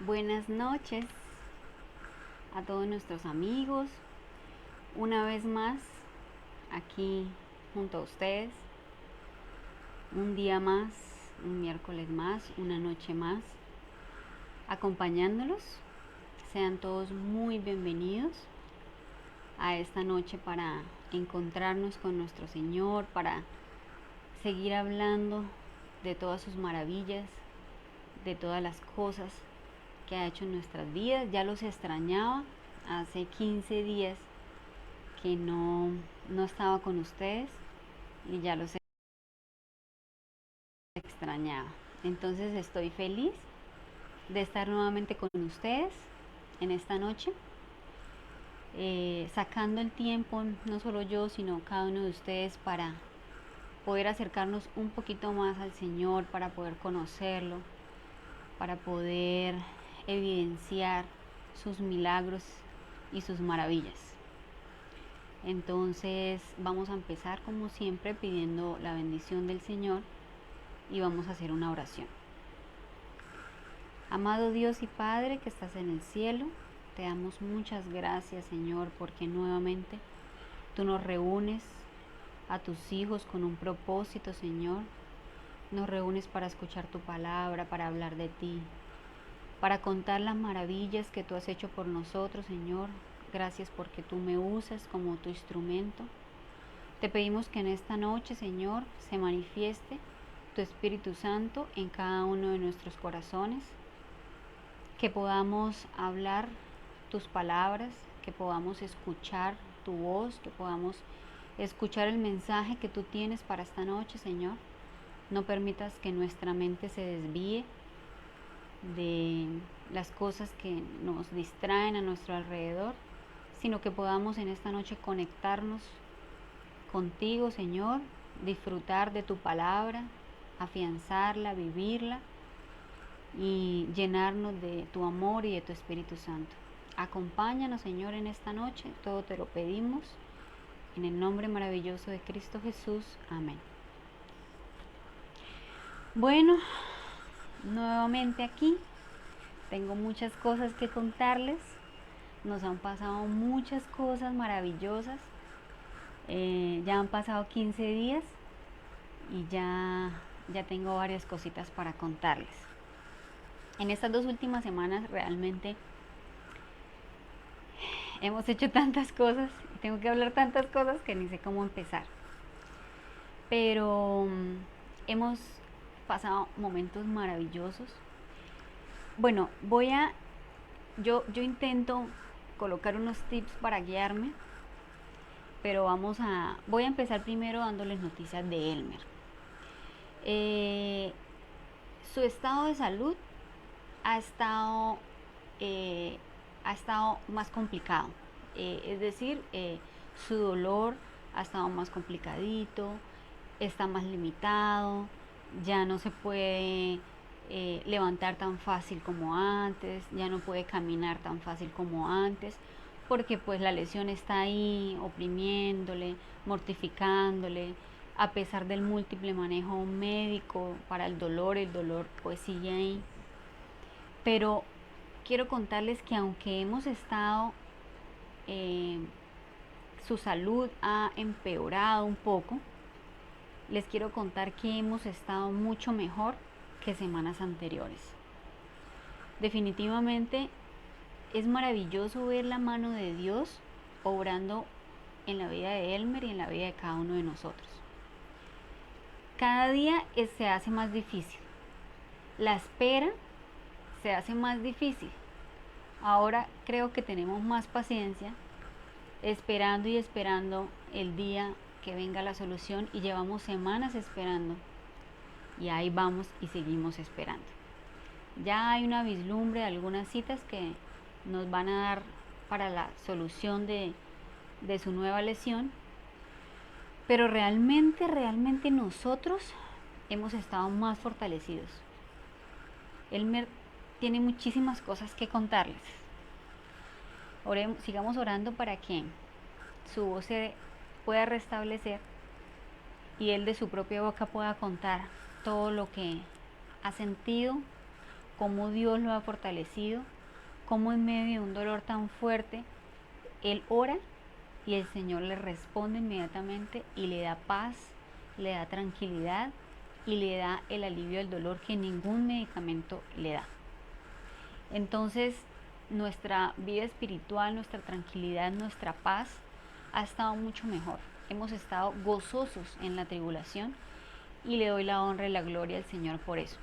Buenas noches a todos nuestros amigos. Una vez más, aquí junto a ustedes. Un día más, un miércoles más, una noche más, acompañándolos. Sean todos muy bienvenidos a esta noche para encontrarnos con nuestro Señor, para seguir hablando de todas sus maravillas, de todas las cosas que ha hecho en nuestras vidas. Ya los extrañaba, hace 15 días que no estaba con ustedes y ya los extrañaba. Entonces estoy feliz de estar nuevamente con ustedes en esta noche, sacando el tiempo, no solo yo, sino cada uno de ustedes, para poder acercarnos un poquito más al Señor, para poder conocerlo, para poder evidenciar sus milagros y sus maravillas. Entonces vamos a empezar como siempre pidiendo la bendición del Señor y vamos a hacer una oración. Amado Dios y Padre que estás en el cielo, te damos muchas gracias, Señor, porque nuevamente tú nos reúnes a tus hijos con un propósito, Señor. Nos reúnes para escuchar tu palabra, para hablar de ti, para contar las maravillas que tú has hecho por nosotros, Señor. Gracias porque tú me usas como tu instrumento. Te pedimos que en esta noche, Señor, se manifieste tu Espíritu Santo en cada uno de nuestros corazones, que podamos hablar tus palabras, que podamos escuchar tu voz, que podamos escuchar el mensaje que tú tienes para esta noche, Señor. No permitas que nuestra mente se desvíe de las cosas que nos distraen a nuestro alrededor, sino que podamos en esta noche conectarnos contigo, Señor, disfrutar de tu palabra, afianzarla, vivirla y llenarnos de tu amor y de tu Espíritu Santo. Acompáñanos, Señor, en esta noche, todo te lo pedimos, en el nombre maravilloso de Cristo Jesús. Amén. Bueno, nuevamente aquí, tengo muchas cosas que contarles, nos han pasado muchas cosas maravillosas, ya han pasado 15 días y ya tengo varias cositas para contarles. En estas 2 últimas semanas realmente hemos hecho tantas cosas, tengo que hablar tantas cosas que ni sé cómo empezar. Pero hemos pasado momentos maravillosos. Bueno, yo intento colocar unos tips para guiarme, pero voy a empezar primero dándoles noticias de Elmer. Su estado de salud ha estado más complicado, es decir, su dolor ha estado más complicadito, está más limitado, ya no se puede levantar tan fácil como antes, ya no puede caminar tan fácil como antes, porque pues la lesión está ahí oprimiéndole, mortificándole. A pesar del múltiple manejo médico para el dolor pues sigue ahí. Pero quiero contarles que aunque hemos estado, su salud ha empeorado un poco, les quiero contar que hemos estado mucho mejor que semanas anteriores. Definitivamente es maravilloso ver la mano de Dios obrando en la vida de Elmer y en la vida de cada uno de nosotros. Cada día se hace más difícil. La espera se hace más difícil. Ahora creo que tenemos más paciencia, esperando y esperando el día que venga la solución, y llevamos semanas esperando y ahí vamos y seguimos esperando. Ya hay una vislumbre de algunas citas que nos van a dar para la solución de su nueva lesión, pero realmente nosotros hemos estado más fortalecidos. Elmer tiene muchísimas cosas que contarles. Sigamos orando para que su voz se pueda restablecer y él de su propia boca pueda contar todo lo que ha sentido, cómo Dios lo ha fortalecido, cómo en medio de un dolor tan fuerte, él ora y el Señor le responde inmediatamente y le da paz, le da tranquilidad y le da el alivio del dolor que ningún medicamento le da. Entonces, nuestra vida espiritual, nuestra tranquilidad, nuestra paz ha estado mucho mejor. Hemos estado gozosos en la tribulación y le doy la honra y la gloria al Señor por eso.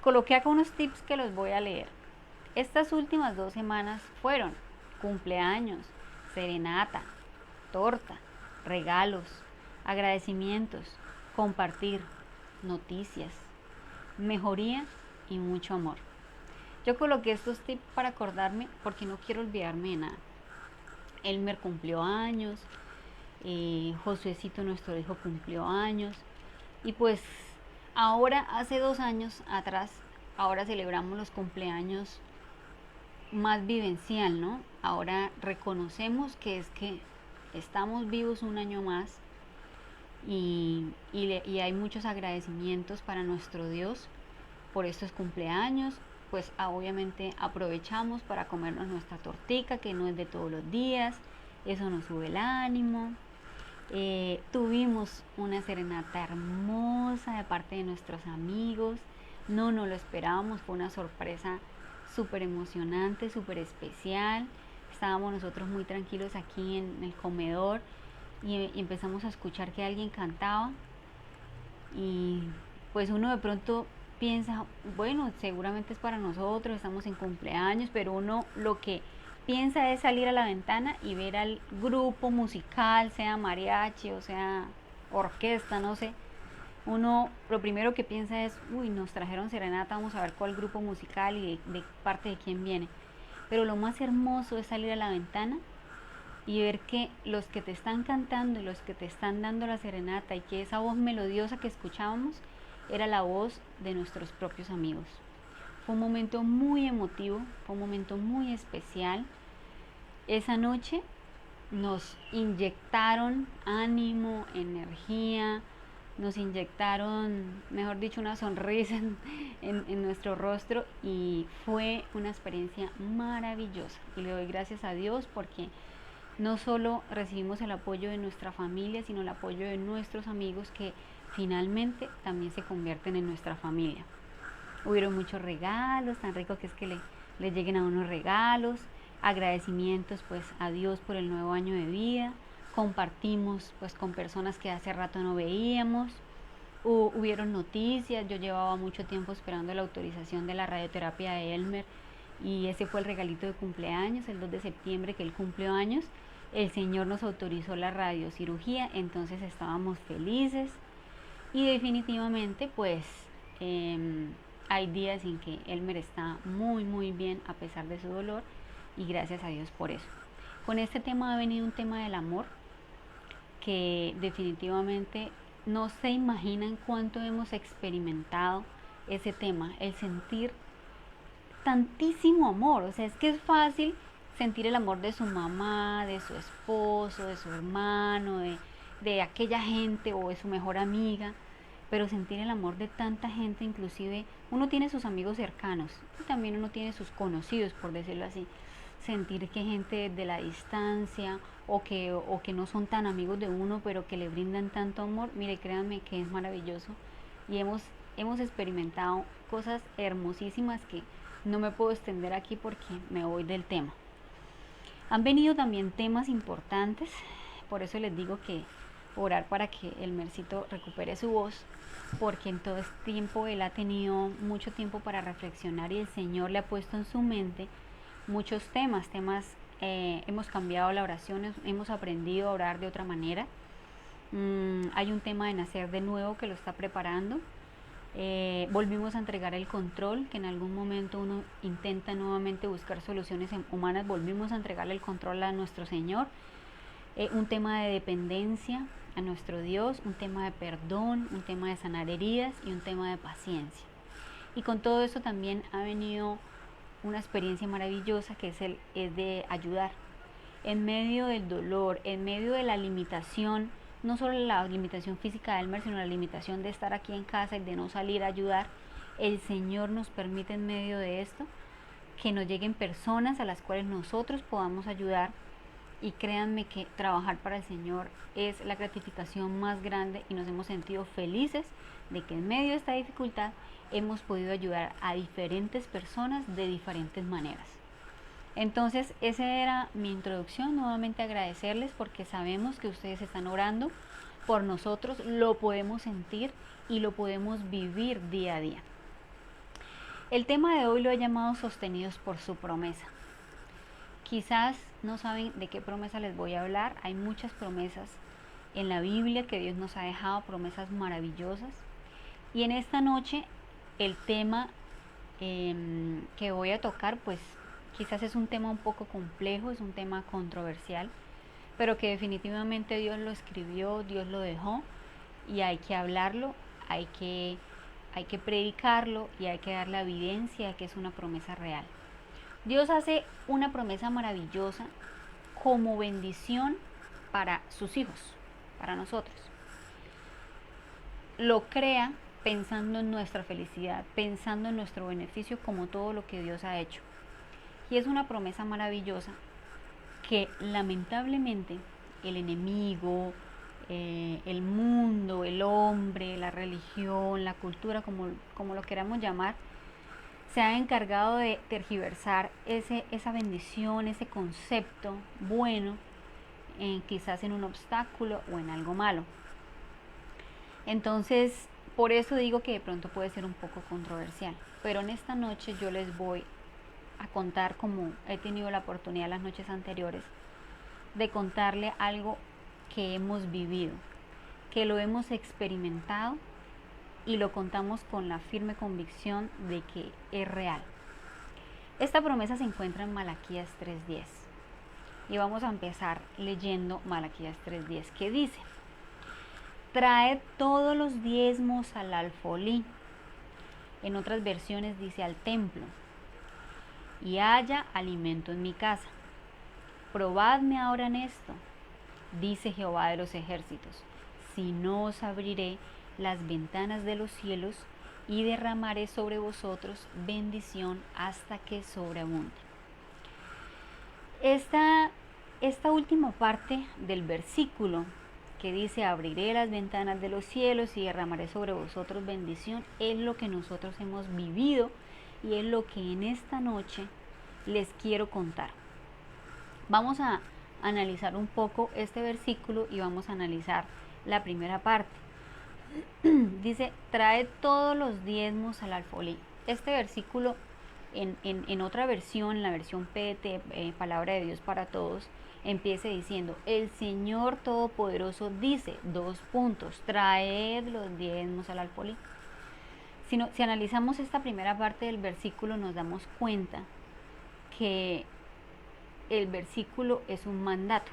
Coloqué acá unos tips que los voy a leer. Estas últimas 2 semanas fueron cumpleaños, serenata, torta, regalos, agradecimientos, compartir, noticias, mejoría y mucho amor. Yo coloqué estos tips para acordarme porque no quiero olvidarme de nada. Elmer cumplió años, Josuecito, nuestro hijo, cumplió años, y pues ahora, hace 2 años atrás, ahora celebramos los cumpleaños más vivencial, ¿no? Ahora reconocemos que es que estamos vivos un año más y hay muchos agradecimientos para nuestro Dios por estos cumpleaños. Pues obviamente aprovechamos para comernos nuestra tortica, que no es de todos los días, eso nos sube el ánimo. Tuvimos una serenata hermosa de parte de nuestros amigos, no lo esperábamos, fue una sorpresa súper emocionante, súper especial. Estábamos nosotros muy tranquilos aquí en el comedor y empezamos a escuchar que alguien cantaba y pues uno de pronto piensa, bueno, seguramente es para nosotros, estamos en cumpleaños, pero uno lo que piensa es salir a la ventana y ver al grupo musical, sea mariachi o sea orquesta, no sé. Uno lo primero que piensa es, uy, nos trajeron serenata, vamos a ver cuál grupo musical y de parte de quién viene. Pero lo más hermoso es salir a la ventana y ver que los que te están cantando y los que te están dando la serenata y que esa voz melodiosa que escuchábamos era la voz de nuestros propios amigos. Fue un momento muy emotivo, fue un momento muy especial. Esa noche nos inyectaron ánimo, energía, nos inyectaron, mejor dicho, una sonrisa en nuestro rostro y fue una experiencia maravillosa. Y le doy gracias a Dios porque no solo recibimos el apoyo de nuestra familia, sino el apoyo de nuestros amigos que finalmente también se convierten en nuestra familia. Hubieron muchos regalos, tan rico que es que le lleguen a unos regalos, agradecimientos pues a Dios por el nuevo año de vida, compartimos pues con personas que hace rato no veíamos, hubieron noticias, yo llevaba mucho tiempo esperando la autorización de la radioterapia de Elmer y ese fue el regalito de cumpleaños, el 2 de septiembre que él cumplió años, el Señor nos autorizó la radiocirugía, entonces estábamos felices y definitivamente pues hay días en que Elmer está muy bien a pesar de su dolor y gracias a Dios por eso. Con este tema ha venido un tema del amor que definitivamente no se imaginan cuánto hemos experimentado ese tema, el sentir tantísimo amor. O sea, es que es fácil sentir el amor de su mamá, de su esposo, de su hermano, de aquella gente o de su mejor amiga, pero sentir el amor de tanta gente, inclusive uno tiene sus amigos cercanos y también uno tiene sus conocidos, por decirlo así. Sentir que gente de la distancia o que no son tan amigos de uno, pero que le brindan tanto amor, mire, créanme que es maravilloso y hemos experimentado cosas hermosísimas que no me puedo extender aquí porque me voy del tema. Han venido también temas importantes, por eso les digo que orar para que el Mercito recupere su voz, porque en todo este tiempo él ha tenido mucho tiempo para reflexionar y el Señor le ha puesto en su mente muchos temas, hemos cambiado la oración, hemos aprendido a orar de otra manera. Hay un tema de nacer de nuevo que lo está preparando. Volvimos a entregar el control, que en algún momento uno intenta nuevamente buscar soluciones humanas, volvimos a entregarle el control a nuestro Señor. Un tema de dependencia a nuestro Dios, un tema de perdón, un tema de sanar heridas y un tema de paciencia. Y con todo eso también ha venido una experiencia maravillosa que es de ayudar en medio del dolor, en medio de la limitación, no solo la limitación física de Elmer, sino la limitación de estar aquí en casa y de no salir a ayudar. el Señor nos permite en medio de esto que nos lleguen personas a las cuales nosotros podamos ayudar. Y créanme que trabajar para el Señor es la gratificación más grande y nos hemos sentido felices de que en medio de esta dificultad hemos podido ayudar a diferentes personas de diferentes maneras. Entonces, esa era mi introducción. Nuevamente agradecerles porque sabemos que ustedes están orando por nosotros, lo podemos sentir y lo podemos vivir día a día. El tema de hoy lo he llamado Sostenidos por su promesa. Quizás no saben de qué promesa les voy a hablar. Hay muchas promesas en la Biblia que Dios nos ha dejado, promesas maravillosas. Y en esta noche el tema que voy a tocar, pues quizás es un tema un poco complejo, es un tema controversial, pero que definitivamente Dios lo escribió, Dios lo dejó y hay que hablarlo, hay que predicarlo y hay que dar la evidencia de que es una promesa real. Dios hace una promesa maravillosa como bendición para sus hijos, para nosotros. Lo crea pensando en nuestra felicidad, pensando en nuestro beneficio como todo lo que Dios ha hecho. Y es una promesa maravillosa que lamentablemente el enemigo, el mundo, el hombre, la religión, la cultura, como lo queramos llamar, se ha encargado de tergiversar esa bendición, ese concepto bueno, quizás en un obstáculo o en algo malo. Entonces, por eso digo que de pronto puede ser un poco controversial. Pero en esta noche yo les voy a contar, como he tenido la oportunidad las noches anteriores, de contarle algo que hemos vivido, que lo hemos experimentado y lo contamos con la firme convicción de que es real. Esta promesa se encuentra en Malaquías 3:10 y vamos a empezar leyendo Malaquías 3:10, que dice: traed todos los diezmos al alfolí, en otras versiones dice al templo, y haya alimento en mi casa. Probadme ahora en esto, dice Jehová de los ejércitos, si no os abriré las ventanas de los cielos y derramaré sobre vosotros bendición hasta que sobreabunde. Esta última parte del versículo que dice abriré las ventanas de los cielos y derramaré sobre vosotros bendición es lo que nosotros hemos vivido y es lo que en esta noche les quiero contar. Vamos a analizar un poco este versículo y vamos a analizar la primera parte. Dice, trae todos los diezmos al alfolí. Este versículo en otra versión, la versión PT, Palabra de Dios para Todos, empieza diciendo, el Señor Todopoderoso dice, traed los diezmos al alfolí. Si analizamos esta primera parte del versículo nos damos cuenta que el versículo es un mandato.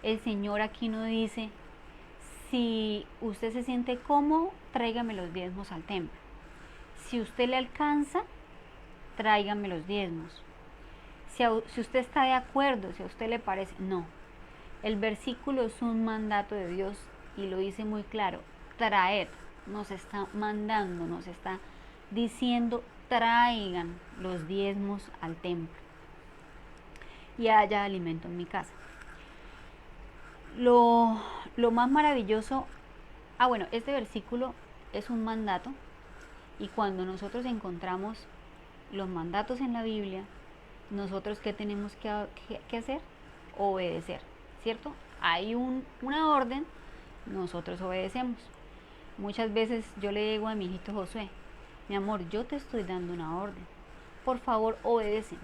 El Señor aquí no dice, si usted se siente cómodo, tráigame los diezmos al templo. Si usted le alcanza, tráigame los diezmos. Si usted está de acuerdo, si a usted le parece, no. El versículo es un mandato de Dios y lo dice muy claro. Traed, nos está mandando, nos está diciendo, traigan los diezmos al templo y haya alimento en mi casa. Lo más maravilloso, bueno, este versículo es un mandato y cuando nosotros encontramos los mandatos en la Biblia, nosotros ¿qué tenemos que hacer? Obedecer, ¿cierto? Hay una orden, nosotros obedecemos. Muchas veces yo le digo a mi hijito Josué, mi amor, yo te estoy dando una orden, por favor obedéceme.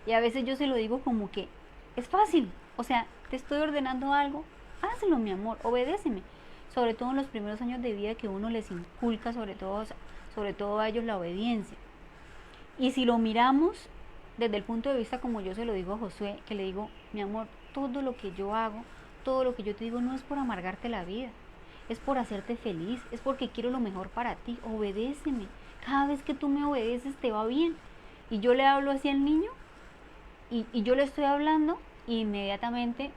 Y a veces yo se lo digo como que es fácil, o sea, te estoy ordenando algo, hazlo mi amor, obedéceme. Sobre todo en los primeros años de vida que uno les inculca sobre todo a ellos la obediencia. Y si lo miramos desde el punto de vista como yo se lo digo a Josué, que le digo, mi amor, todo lo que yo hago, todo lo que yo te digo no es por amargarte la vida, es por hacerte feliz, es porque quiero lo mejor para ti, obedéceme. Cada vez que tú me obedeces te va bien. Y yo le hablo así al niño y yo le estoy hablando e inmediatamente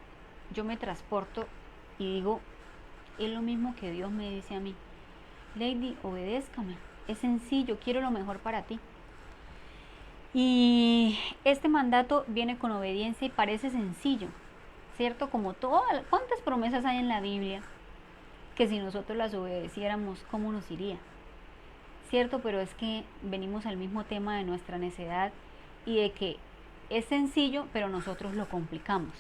yo me transporto y digo, es lo mismo que Dios me dice a mí, Lady, obedézcame, es sencillo, quiero lo mejor para ti. Y este mandato viene con obediencia y parece sencillo, ¿cierto? Como todas, ¿cuántas promesas hay en la Biblia que si nosotros las obedeciéramos, cómo nos iría? ¿Cierto? Pero es que venimos al mismo tema de nuestra necedad y de que es sencillo, pero nosotros lo complicamos.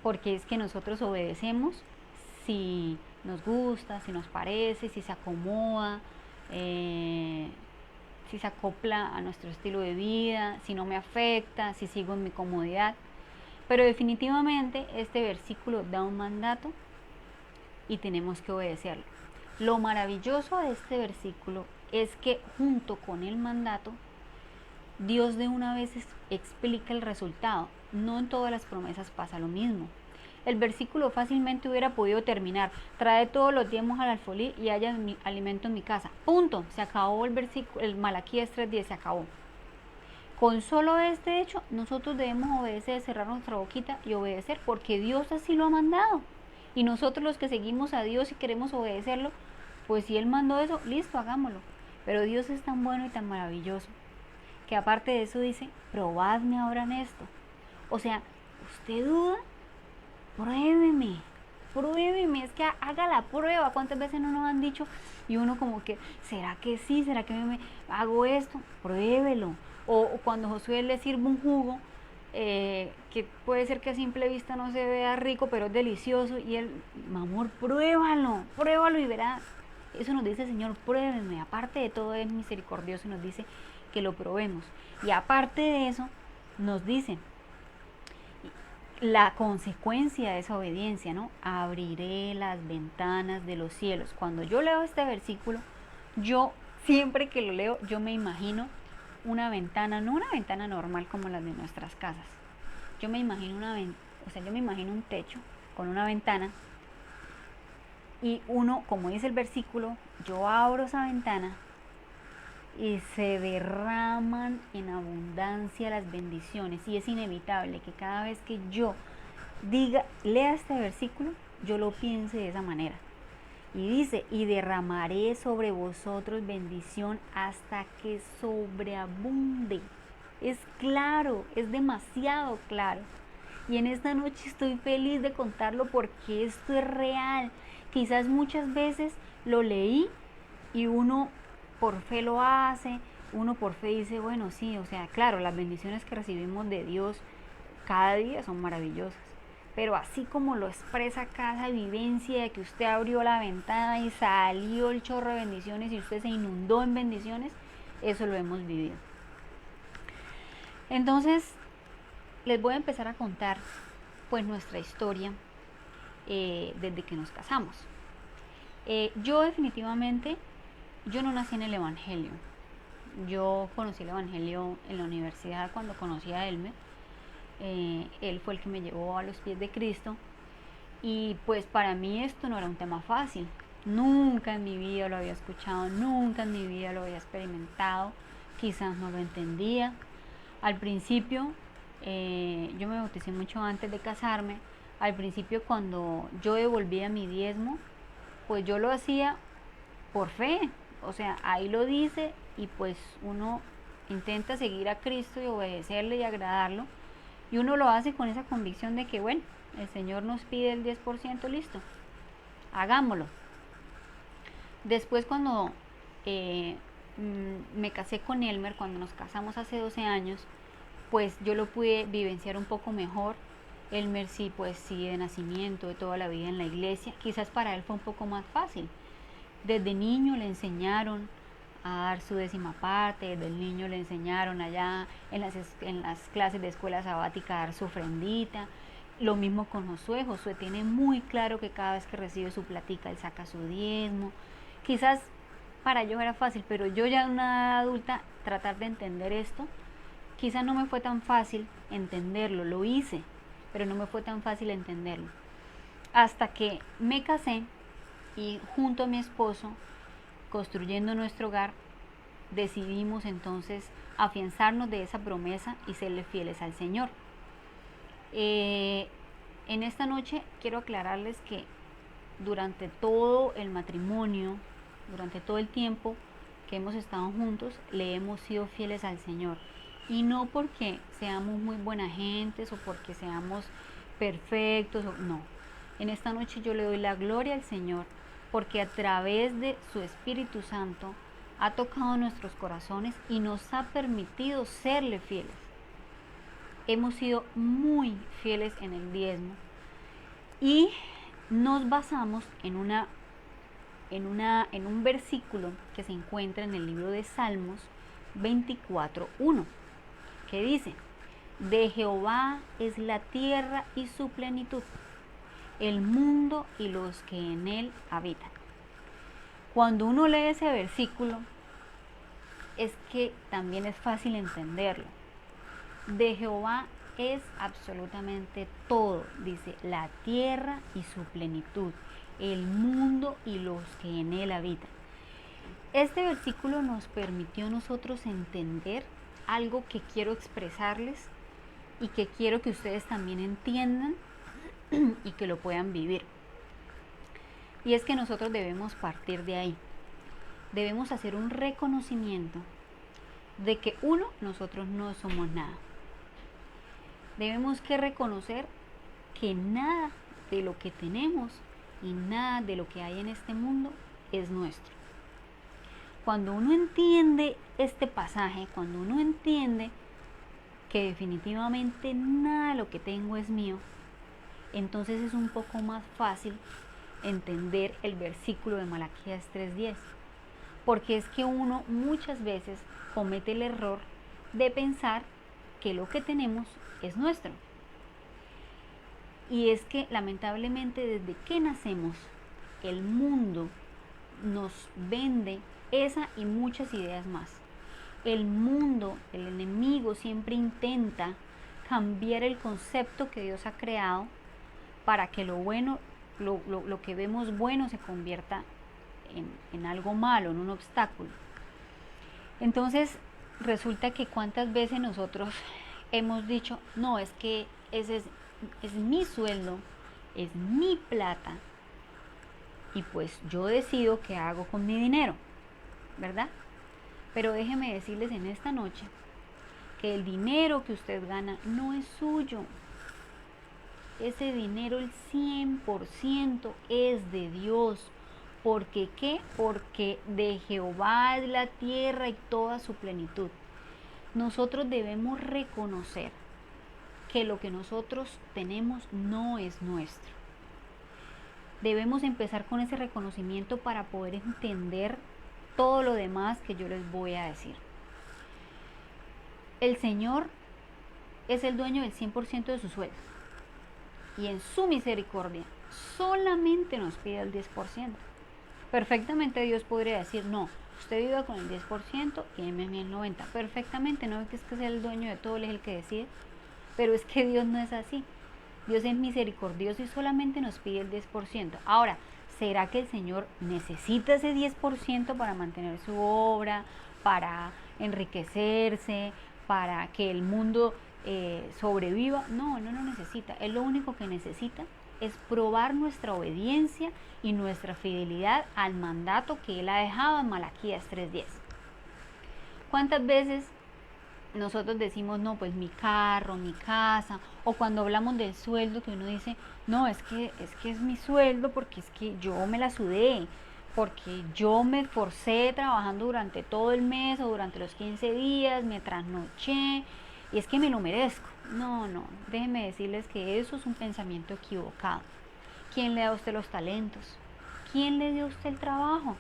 Porque es que nosotros obedecemos si nos gusta, si nos parece, si se acomoda, si se acopla a nuestro estilo de vida, si no me afecta, si sigo en mi comodidad. Pero definitivamente este versículo da un mandato y tenemos que obedecerlo. Lo maravilloso de este versículo es que junto con el mandato, Dios de una vez explica el resultado. No en todas las promesas pasa lo mismo. El versículo fácilmente hubiera podido terminar: trae todos los diezmos al alfolí y haya alimento en mi casa. Punto. Se acabó el versículo. El Malaquías 3:10 se acabó. Con solo este hecho, nosotros debemos obedecer, cerrar nuestra boquita y obedecer, porque Dios así lo ha mandado. Y nosotros los que seguimos a Dios y queremos obedecerlo, pues si Él mandó eso, listo, hagámoslo. Pero Dios es tan bueno y tan maravilloso, que aparte de eso dice: probadme ahora en esto. O sea, ¿usted duda? Pruébeme, pruébeme, es que haga la prueba. ¿Cuántas veces no nos han dicho? Y uno como que, ¿será que sí? ¿Será que me hago esto? Pruébelo. O cuando Josué le sirve un jugo, que puede ser que a simple vista no se vea rico, pero es delicioso, y él, mi amor, pruébalo y verás. Eso nos dice el Señor: pruébeme. Aparte de todo, es misericordioso y nos dice que lo probemos. Y aparte de eso, nos dice la consecuencia de esa obediencia, ¿no? Abriré las ventanas de los cielos. Cuando yo leo este versículo, yo siempre que lo leo, yo me imagino una ventana, no una ventana normal como las de nuestras casas. Yo me imagino yo me imagino un techo con una ventana, y uno, como dice el versículo, yo abro esa ventana y se derraman en abundancia las bendiciones. Y es inevitable que cada vez que yo lea este versículo, yo lo piense de esa manera. Y dice: y derramaré sobre vosotros bendición hasta que sobreabunde. Es claro, es demasiado claro. Y en esta noche estoy feliz de contarlo, porque esto es real. Quizás muchas veces lo leí y uno por fe lo hace, uno por fe dice, bueno, sí, o sea, claro, las bendiciones que recibimos de Dios cada día son maravillosas. Pero así como lo expresa cada vivencia de que usted abrió la ventana y salió el chorro de bendiciones y usted se inundó en bendiciones, eso lo hemos vivido. Entonces, les voy a empezar a contar pues nuestra historia desde que nos casamos. Yo definitivamente, yo no nací en el Evangelio. Yo conocí el Evangelio en la universidad cuando conocí a Elmer. Él fue el que me llevó a los pies de Cristo, y pues para mí esto no era un tema fácil. Nunca en mi vida lo había escuchado, nunca en mi vida lo había experimentado, quizás no lo entendía. Al principio, yo me bauticé mucho antes de casarme. Al principio, cuando yo devolvía mi diezmo, pues yo lo hacía por fe, o sea, ahí lo dice, y pues uno intenta seguir a Cristo y obedecerle y agradarlo, y uno lo hace con esa convicción de que, bueno, el Señor nos pide el 10%, listo, hagámoslo. Después, cuando me casé con Elmer, cuando nos casamos hace 12 años, pues yo lo pude vivenciar un poco mejor. Elmer sí, pues sí, de nacimiento, de toda la vida en la iglesia. Quizás para él fue un poco más fácil. Desde niño le enseñaron a dar su 10ª parte, desde el niño le enseñaron allá en las clases de escuela sabática a dar su ofrendita. Lo mismo con Josué. Josué tiene muy claro que cada vez que recibe su platica, él saca su diezmo. Quizás para ellos era fácil, pero yo ya en una edad adulta, tratar de entender esto, quizás no me fue tan fácil entenderlo. Lo hice, pero no me fue tan fácil entenderlo. Hasta que me casé y junto a mi esposo, construyendo nuestro hogar, decidimos entonces afianzarnos de esa promesa y serle fieles al Señor. En esta noche quiero aclararles que durante todo el matrimonio, durante todo el tiempo que hemos estado juntos le hemos sido fieles al Señor. Y no porque seamos muy buena gentes o porque seamos perfectos, no. En esta noche yo le doy la gloria al Señor porque a través de su Espíritu Santo ha tocado nuestros corazones y nos ha permitido serle fieles. Hemos sido muy fieles en el diezmo y nos basamos en un versículo que se encuentra en el libro de Salmos 24:1, que dice: de Jehová es la tierra y su plenitud, el mundo y los que en él habitan. Cuando uno lee ese versículo, es que también es fácil entenderlo. De Jehová es absolutamente todo, dice, la tierra y su plenitud, el mundo y los que en él habitan. Este versículo nos permitió a nosotros entender algo que quiero expresarles y que quiero que ustedes también entiendan y que lo puedan vivir. Y es que nosotros debemos partir de ahí. Debemos hacer un reconocimiento de que nosotros no somos nada. Debemos que reconocer que nada de lo que tenemos y nada de lo que hay en este mundo es nuestro. Cuando uno entiende este pasaje, cuando uno entiende que definitivamente nada de lo que tengo es mío, entonces es un poco más fácil entender el versículo de Malaquías 3:10. Porque es que uno muchas veces comete el error de pensar que lo que tenemos es nuestro. Y es que lamentablemente desde que nacemos, el mundo nos vende esa y muchas ideas más. El mundo, el enemigo siempre intenta cambiar el concepto que Dios ha creado para que lo bueno, lo que vemos bueno se convierta en algo malo, en un obstáculo. Entonces resulta que cuántas veces nosotros hemos dicho, no, es que ese es mi sueldo, es mi plata, y pues yo decido qué hago con mi dinero, ¿verdad? Pero déjeme decirles en esta noche que el dinero que usted gana no es suyo. Ese dinero, el 100% es de Dios. ¿Por qué qué? Porque de Jehová es la tierra y toda su plenitud. Nosotros debemos reconocer que lo que nosotros tenemos no es nuestro. Debemos empezar con ese reconocimiento para poder entender todo lo demás que yo les voy a decir. El Señor es el dueño del 100% de su sueldo. Y en su misericordia solamente nos pide el 10%. Perfectamente Dios podría decir, no, usted viva con el 10% y déme a mí el 90%. Perfectamente, no es que sea el dueño de todo, él es el que decide. Pero es que Dios no es así. Dios es misericordioso y solamente nos pide el 10%. Ahora, ¿será que el Señor necesita ese 10% para mantener su obra, para enriquecerse, para que el mundo sobreviva? No, no lo necesita. Él lo único que necesita es probar nuestra obediencia y nuestra fidelidad al mandato que Él ha dejado en Malaquías 3:10. ¿Cuántas veces nosotros decimos, no, pues mi carro, mi casa, o cuando hablamos del sueldo que uno dice, no, es que es mi sueldo porque es que yo me la sudé, porque yo me esforcé trabajando durante todo el mes o durante los 15 días, me trasnoché y es que me lo merezco? No, déjenme decirles que eso es un pensamiento equivocado. ¿Quién le da a usted los talentos? ¿Quién le dio a usted el trabajo?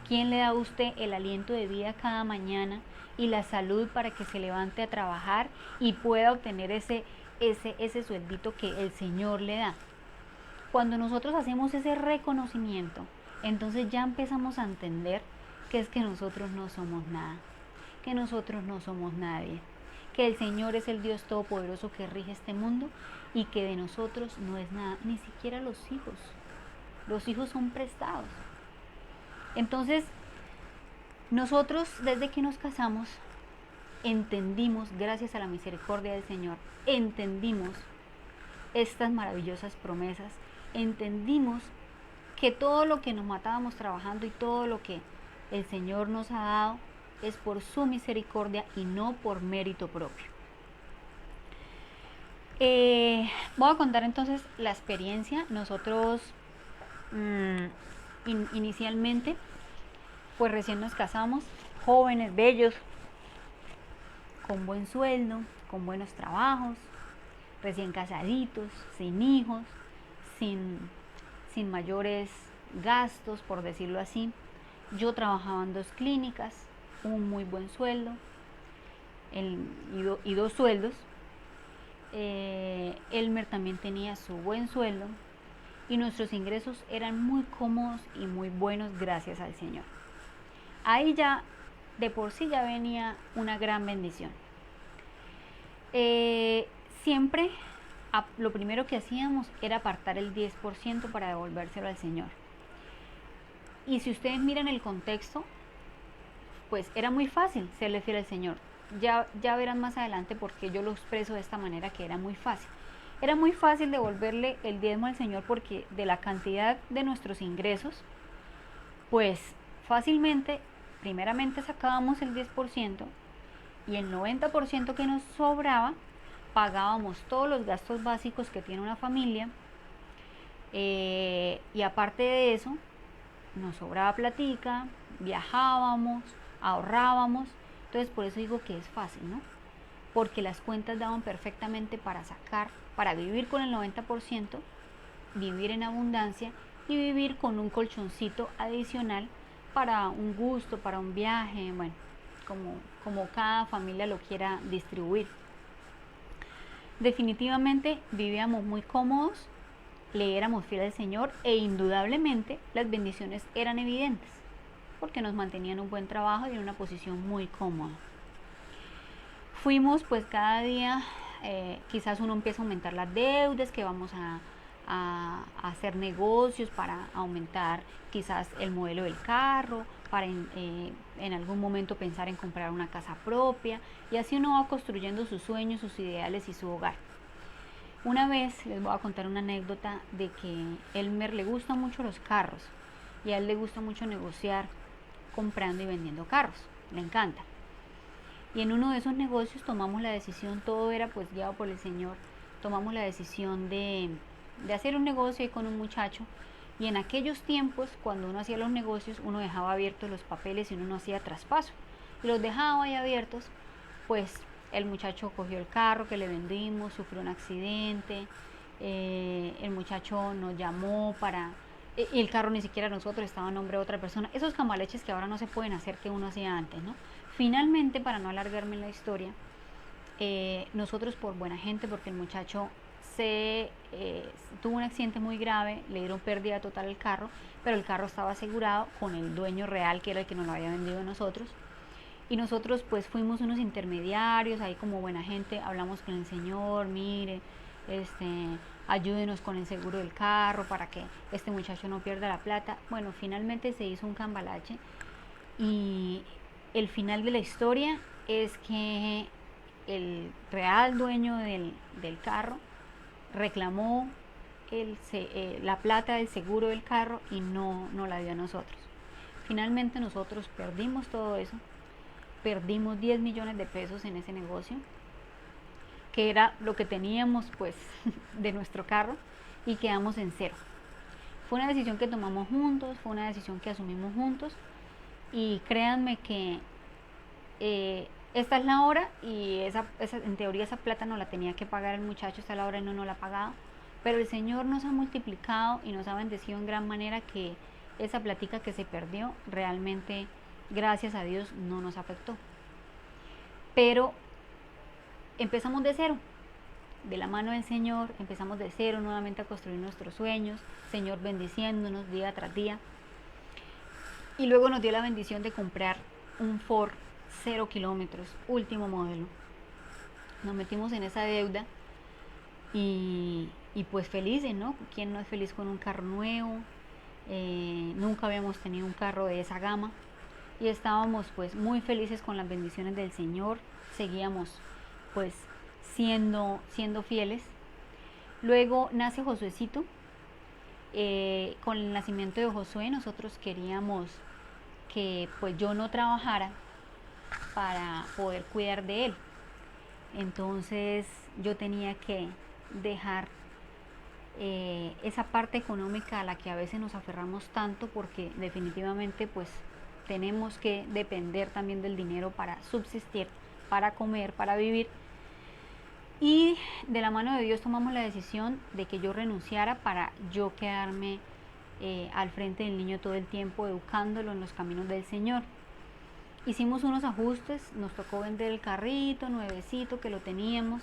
¿Quién le da a usted el aliento de vida cada mañana y la salud para que se levante a trabajar y pueda obtener ese sueldito que el Señor le da? Cuando nosotros hacemos ese reconocimiento, entonces ya empezamos a entender que es que nosotros no somos nada, que nosotros no somos nadie, que el Señor es el Dios Todopoderoso que rige este mundo y que de nosotros no es nada, ni siquiera los hijos. Los hijos son prestados. Entonces, nosotros desde que nos casamos entendimos, gracias a la misericordia del Señor, entendimos estas maravillosas promesas, entendimos que todo lo que nos matábamos trabajando y todo lo que el Señor nos ha dado es por su misericordia y no por mérito propio. Voy a contar entonces la experiencia. Nosotros inicialmente, pues recién nos casamos, jóvenes, bellos, con buen sueldo, con buenos trabajos, recién casaditos, sin hijos, sin mayores gastos, por decirlo así. Yo trabajaba en 2 clínicas, un muy buen sueldo y 2 sueldos. Elmer también tenía su buen sueldo y nuestros ingresos eran muy cómodos y muy buenos, gracias al Señor. Ahí ya de por sí ya venía una gran bendición. Siempre lo primero que hacíamos era apartar el 10% para devolvérselo al Señor. Y si ustedes miran el contexto, pues era muy fácil serle fiel al Señor. Ya verán más adelante porque yo lo expreso de esta manera, que era muy fácil. Era muy fácil devolverle el diezmo al Señor porque de la cantidad de nuestros ingresos, pues fácilmente, primeramente sacábamos el 10% y el 90% que nos sobraba, pagábamos todos los gastos básicos que tiene una familia, y aparte de eso, nos sobraba platica, viajábamos, ahorrábamos. Entonces por eso digo que es fácil, ¿no? Porque las cuentas daban perfectamente para sacar, para vivir con el 90%, vivir en abundancia y vivir con un colchoncito adicional para un gusto, para un viaje, bueno, como cada familia lo quiera distribuir. Definitivamente vivíamos muy cómodos, le éramos fieles al Señor e indudablemente las bendiciones eran evidentes porque nos mantenían un buen trabajo y en una posición muy cómoda. Fuimos pues cada día, quizás uno empieza a aumentar las deudas, que vamos a hacer negocios para aumentar quizás el modelo del carro, para en algún momento pensar en comprar una casa propia, y así uno va construyendo sus sueños, sus ideales y su hogar. Una vez les voy a contar una anécdota de que Elmer le gustan mucho los carros y a él le gusta mucho negociar comprando y vendiendo carros, le encanta. Y en uno de esos negocios tomamos la decisión, todo era pues guiado por el Señor, tomamos la decisión de hacer un negocio ahí con un muchacho. Y en aquellos tiempos, cuando uno hacía los negocios, uno dejaba abiertos los papeles y uno no hacía traspaso. Y los dejaba ahí abiertos, pues el muchacho cogió el carro que le vendimos, sufrió un accidente, el muchacho nos llamó y el carro ni siquiera nosotros, estaba a nombre de otra persona. Esos camaleches que ahora no se pueden hacer que uno hacía antes, ¿no? Finalmente, para no alargarme en la historia, nosotros por buena gente, porque el muchacho tuvo un accidente muy grave, le dieron pérdida total al carro, pero el carro estaba asegurado con el dueño real, que era el que nos lo había vendido a nosotros. Y nosotros pues fuimos unos intermediarios, ahí como buena gente hablamos con el Señor, mire, ayúdenos con el seguro del carro para que este muchacho no pierda la plata. Bueno, finalmente se hizo un cambalache y el final de la historia es que el real dueño del carro reclamó la plata del seguro del carro y no la dio a nosotros. Finalmente nosotros perdimos todo eso, perdimos 10 millones de pesos en ese negocio, que era lo que teníamos pues de nuestro carro, y quedamos en cero. Fue una decisión que tomamos juntos, fue una decisión que asumimos juntos, y créanme que esta es la hora, y en teoría esa plata no la tenía que pagar el muchacho, esta es la hora y no la ha pagado, pero el Señor nos ha multiplicado y nos ha bendecido en gran manera, que esa platica que se perdió realmente, gracias a Dios, no nos afectó. Pero empezamos de cero, de la mano del Señor, empezamos de cero nuevamente a construir nuestros sueños, Señor bendiciéndonos día tras día. Y luego nos dio la bendición de comprar un Ford 0 kilómetros, último modelo. Nos metimos en esa deuda y pues felices, ¿no? ¿Quién no es feliz con un carro nuevo? Nunca habíamos tenido un carro de esa gama y estábamos pues muy felices con las bendiciones del Señor. Seguíamos pues siendo fieles. Luego nace Josuecito. Con el nacimiento de Josué nosotros queríamos que pues yo no trabajara para poder cuidar de él. Entonces yo tenía que dejar esa parte económica a la que a veces nos aferramos tanto, porque definitivamente pues tenemos que depender también del dinero para subsistir, para comer, para vivir. Y de la mano de Dios tomamos la decisión de que yo renunciara para yo quedarme al frente del niño todo el tiempo, educándolo en los caminos del Señor. Hicimos unos ajustes, nos tocó vender el carrito nuevecito que lo teníamos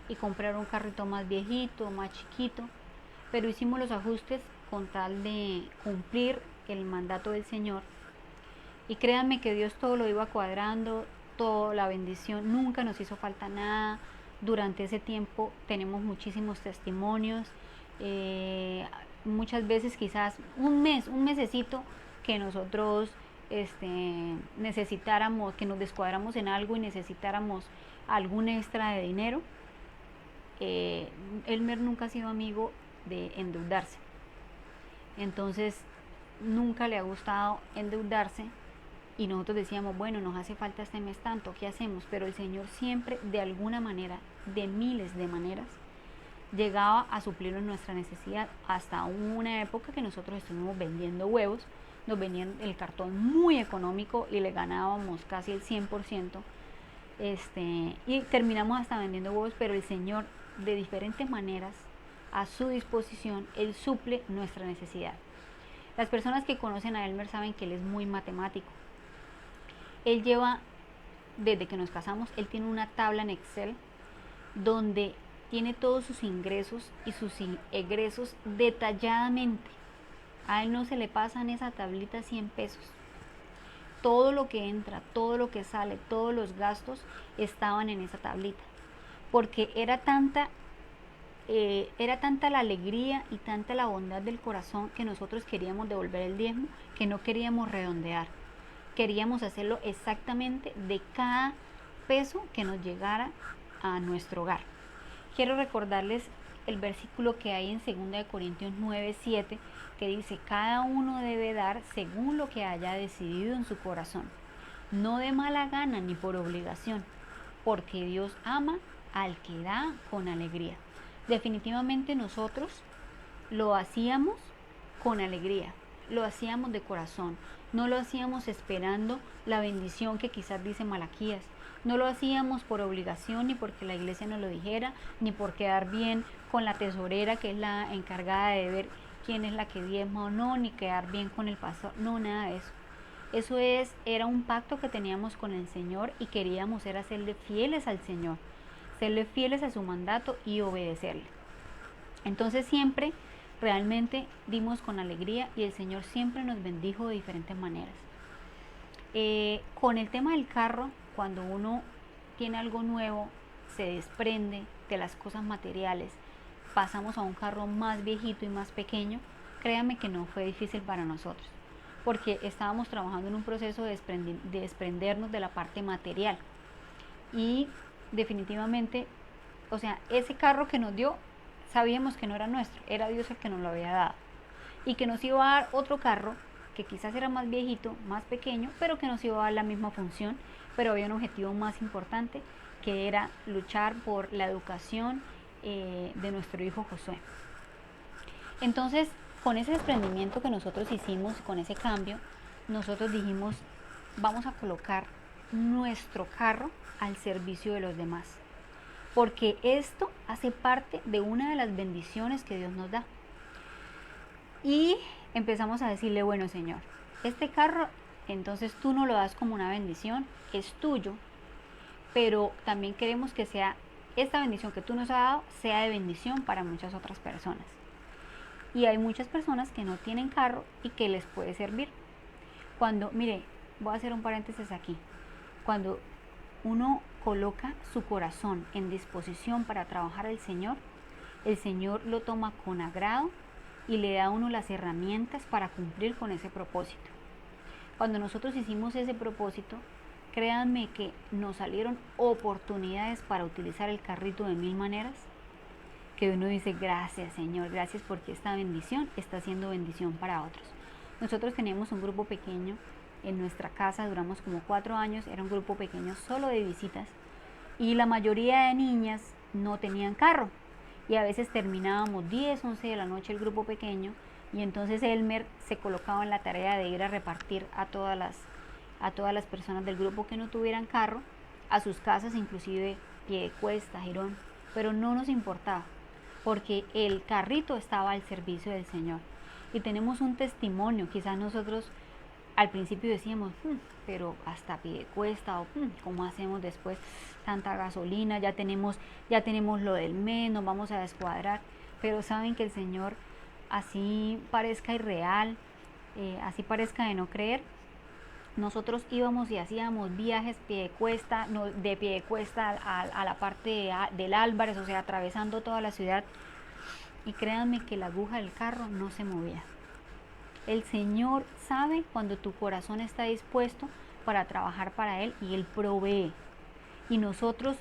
y comprar un carrito más viejito, más chiquito, pero hicimos los ajustes con tal de cumplir el mandato del Señor. Y créanme que Dios todo lo iba cuadrando, toda la bendición, nunca nos hizo falta nada. Durante ese tiempo tenemos muchísimos testimonios, muchas veces quizás un mesecito que nosotros necesitáramos, que nos descuadramos en algo y necesitáramos algún extra de dinero. Elmer nunca ha sido amigo de endeudarse, entonces nunca le ha gustado endeudarse, y nosotros decíamos, bueno, nos hace falta este mes tanto, ¿qué hacemos? Pero el Señor siempre, de alguna manera, de miles de maneras, llegaba a suplirnos nuestra necesidad. Hasta una época que nosotros estuvimos vendiendo huevos, nos venían el cartón muy económico y le ganábamos casi el 100%, y terminamos hasta vendiendo huevos, pero el Señor, de diferentes maneras, a su disposición, Él suple nuestra necesidad. Las personas que conocen a Elmer saben que él es muy matemático. Él lleva, desde que nos casamos, él tiene una tabla en Excel donde tiene todos sus ingresos y sus egresos detalladamente. A él no se le pasan esa tablita 100 pesos. Todo lo que entra, todo lo que sale, todos los gastos estaban en esa tablita. Porque era tanta la alegría y tanta la bondad del corazón que nosotros queríamos devolver el diezmo, que no queríamos redondear. Queríamos hacerlo exactamente de cada peso que nos llegara a nuestro hogar. Quiero recordarles el versículo que hay en 2 Corintios 9:7, que dice: cada uno debe dar según lo que haya decidido en su corazón, no de mala gana ni por obligación, porque Dios ama al que da con alegría. Definitivamente nosotros lo hacíamos con alegría, lo hacíamos de corazón, no lo hacíamos esperando la bendición que quizás dice Malaquías, no lo hacíamos por obligación, ni porque la iglesia nos lo dijera, ni por quedar bien con la tesorera, que es la encargada de ver quién es la que diezma o no, ni quedar bien con el pastor, no, nada de eso. Eso era un pacto que teníamos con el Señor y queríamos hacerle fieles al Señor, serle fieles a su mandato y obedecerle. Entonces siempre realmente dimos con alegría y el Señor siempre nos bendijo de diferentes maneras. Con el tema del carro, cuando uno tiene algo nuevo, se desprende de las cosas materiales, pasamos a un carro más viejito y más pequeño, créanme que no fue difícil para nosotros, porque estábamos trabajando en un proceso de desprendernos de la parte material. Y definitivamente, o sea, ese carro que nos dio, sabíamos que no era nuestro, era Dios el que nos lo había dado, y que nos iba a dar otro carro que quizás era más viejito, más pequeño, pero que nos iba a dar la misma función, pero había un objetivo más importante, que era luchar por la educación de nuestro hijo Josué. Entonces, con ese desprendimiento que nosotros hicimos, con ese cambio, nosotros dijimos, vamos a colocar nuestro carro al servicio de los demás, porque esto hace parte de una de las bendiciones que Dios nos da. Y empezamos a decirle, bueno, Señor, este carro, entonces tú nos lo das como una bendición, es tuyo, pero también queremos que sea esta bendición que tú nos has dado, sea de bendición para muchas otras personas. Y hay muchas personas que no tienen carro y que les puede servir. Cuando, mire, voy a hacer un paréntesis aquí, cuando uno coloca su corazón en disposición para trabajar al Señor, el Señor lo toma con agrado y le da a uno las herramientas para cumplir con ese propósito. Cuando nosotros hicimos ese propósito, créanme que nos salieron oportunidades para utilizar el carrito de mil maneras, que uno dice, gracias Señor, gracias porque esta bendición está siendo bendición para otros. Nosotros teníamos un grupo pequeño en nuestra casa, duramos como 4 años, era un grupo pequeño solo de visitas y la mayoría de niñas no tenían carro y a veces terminábamos 10, 11 de la noche el grupo pequeño y entonces Elmer se colocaba en la tarea de ir a repartir a todas las personas del grupo que no tuvieran carro a sus casas, inclusive Piedecuesta, Girón, pero no nos importaba porque el carrito estaba al servicio del Señor. Y tenemos un testimonio, quizás nosotros al principio decíamos, pero hasta Piedecuesta, o ¿cómo hacemos después tanta gasolina? Ya tenemos lo del mes, nos vamos a descuadrar. Pero saben que el Señor, así parezca irreal, así parezca de no creer, nosotros íbamos y hacíamos viajes Piedecuesta, de Piedecuesta a la parte del Álvarez, o sea, atravesando toda la ciudad. Y créanme que la aguja del carro no se movía. El Señor sabe cuando tu corazón está dispuesto para trabajar para Él y Él provee. Y nosotros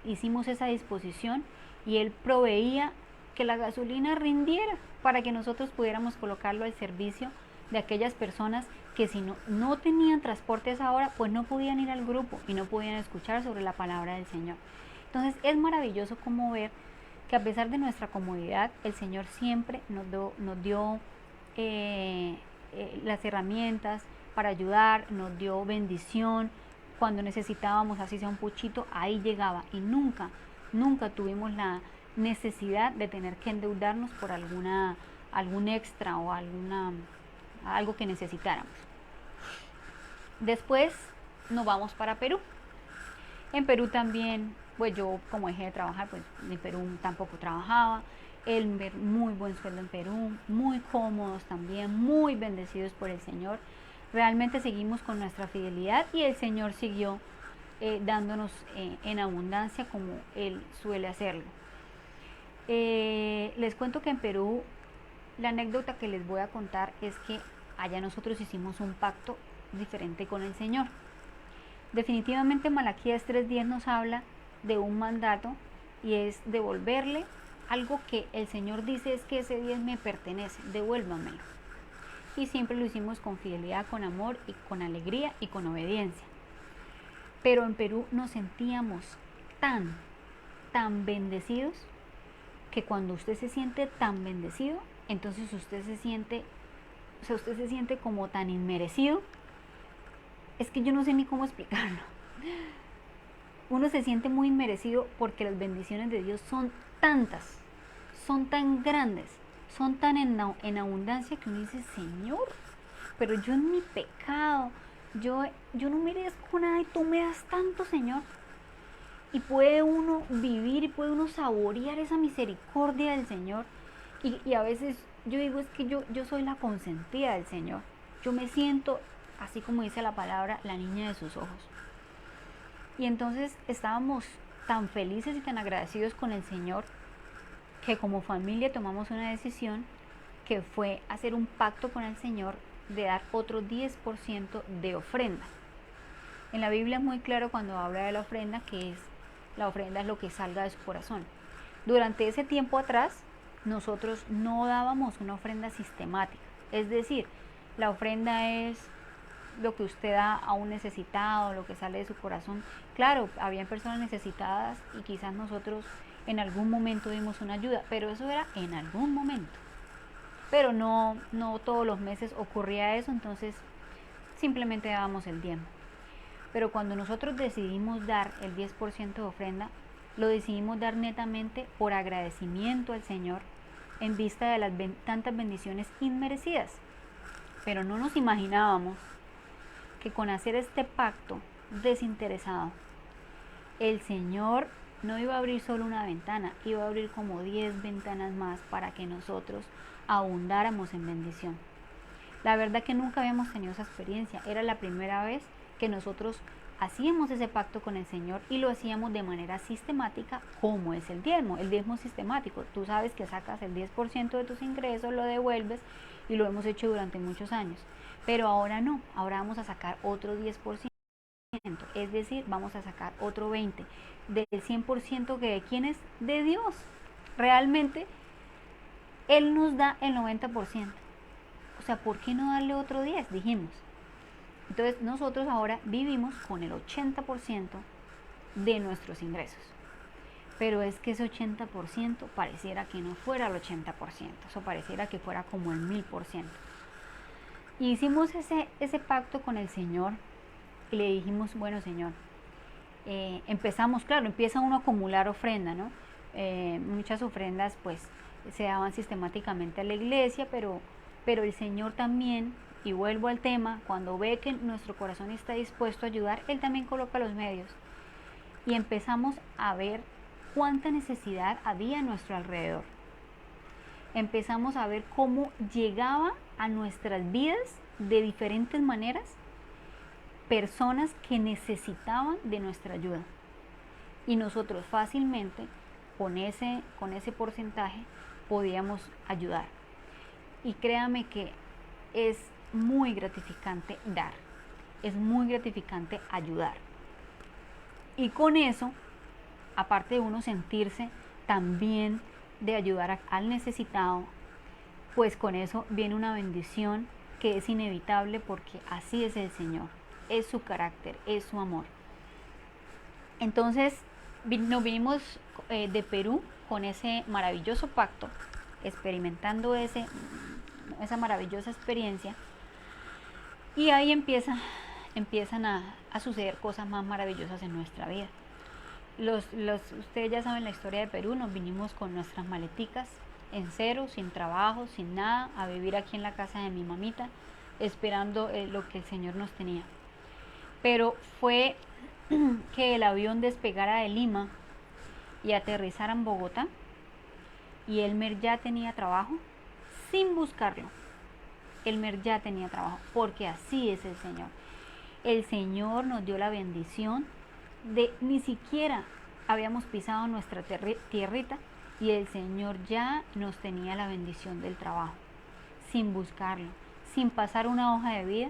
hicimos esa disposición y Él proveía que la gasolina rindiera para que nosotros pudiéramos colocarlo al servicio de aquellas personas que si no tenían transporte a esa hora, pues no podían ir al grupo y no podían escuchar sobre la palabra del Señor. Entonces es maravilloso como ver que a pesar de nuestra comodidad, el Señor siempre nos dio las herramientas para ayudar, nos dio bendición. Cuando necesitábamos, así sea un puchito, ahí llegaba y nunca tuvimos la necesidad de tener que endeudarnos por algún extra o algo que necesitáramos. Después nos vamos para Perú. En Perú también, pues yo como dejé de trabajar, pues en Perú tampoco trabajaba. Elmer, muy buen sueldo en Perú, muy cómodos también, muy bendecidos por el Señor. Realmente seguimos con nuestra fidelidad y el Señor siguió dándonos en abundancia como Él suele hacerlo. Les cuento que en Perú, la anécdota que les voy a contar es que allá nosotros hicimos un pacto diferente con el Señor. Definitivamente Malaquías 3:10 nos habla de un mandato y es devolverle algo que el Señor dice, es que ese 10 me pertenece, devuélvamelo. Y siempre lo hicimos con fidelidad, con amor y con alegría y con obediencia. Pero en Perú nos sentíamos tan bendecidos que cuando usted se siente tan bendecido, entonces usted se siente como tan inmerecido. Es que yo no sé ni cómo explicarlo. Uno se siente muy inmerecido porque las bendiciones de Dios son tantas, son tan grandes, son tan en abundancia que uno dice, Señor, pero yo en mi pecado, yo no merezco nada y tú me das tanto, Señor. Y puede uno vivir y puede uno saborear esa misericordia del Señor. Y a veces yo digo, es que yo soy la consentida del Señor. Yo me siento, así como dice la palabra, la niña de sus ojos. Y entonces estábamos tan felices y tan agradecidos con el Señor que como familia tomamos una decisión que fue hacer un pacto con el Señor de dar otro 10% de ofrenda. En la Biblia es muy claro cuando habla de la ofrenda que la ofrenda es lo que salga de su corazón. Durante ese tiempo atrás nosotros no dábamos una ofrenda sistemática, es decir, la ofrenda es lo que usted da a un necesitado, lo que sale de su corazón. Claro, habían personas necesitadas y quizás nosotros en algún momento dimos una ayuda, pero eso era en algún momento. Pero no todos los meses ocurría eso, entonces simplemente dábamos el diezmo. Pero cuando nosotros decidimos dar el 10% de ofrenda, lo decidimos dar netamente por agradecimiento al Señor en vista de las tantas bendiciones inmerecidas. Pero no nos imaginábamos que con hacer este pacto desinteresado, el Señor no iba a abrir solo una ventana, iba a abrir como 10 ventanas más para que nosotros abundáramos en bendición. La verdad que nunca habíamos tenido esa experiencia, era la primera vez que nosotros hacíamos ese pacto con el Señor y lo hacíamos de manera sistemática, como es el diezmo sistemático. Tú sabes que sacas el 10% de tus ingresos, lo devuelves y lo hemos hecho durante muchos años. Pero ahora no, ahora vamos a sacar otro 10%, es decir, vamos a sacar otro 20% del 100% que de quién es, de Dios. Realmente Él nos da el 90%. O sea, ¿por qué no darle otro 10%? Dijimos. Entonces nosotros ahora vivimos con el 80% de nuestros ingresos. Pero es que ese 80% pareciera que no fuera el 80%, eso pareciera que fuera como el 1000%. Y hicimos ese pacto con el Señor y le dijimos, bueno Señor, empezamos, claro, empieza uno a acumular ofrenda, ¿no? Muchas ofrendas pues se daban sistemáticamente a la iglesia, pero el Señor también, y vuelvo al tema, cuando ve que nuestro corazón está dispuesto a ayudar, Él también coloca los medios. Y empezamos a ver cuánta necesidad había a nuestro alrededor. Empezamos a ver cómo llegaba a nuestras vidas de diferentes maneras personas que necesitaban de nuestra ayuda. Y nosotros fácilmente, con ese porcentaje, podíamos ayudar. Y créame que es muy gratificante dar, es muy gratificante ayudar. Y con eso, aparte de uno sentirse también de ayudar al necesitado, pues con eso viene una bendición que es inevitable porque así es el Señor, es su carácter, es su amor. Entonces nos vinimos de Perú con ese maravilloso pacto, experimentando esa maravillosa experiencia, y ahí empiezan a suceder cosas más maravillosas en nuestra vida. Ustedes ya saben la historia de Perú. Nos vinimos con nuestras maleticas en cero, sin trabajo, sin nada, a vivir aquí en la casa de mi mamita, esperando lo que el Señor nos tenía. Pero fue que el avión despegara de Lima y aterrizara en Bogotá, y Elmer ya tenía trabajo sin buscarlo. Elmer ya tenía trabajo, porque así es el Señor. El Señor nos dio la bendición de ni siquiera habíamos pisado nuestra tierrita y el Señor ya nos tenía la bendición del trabajo, sin buscarlo, sin pasar una hoja de vida.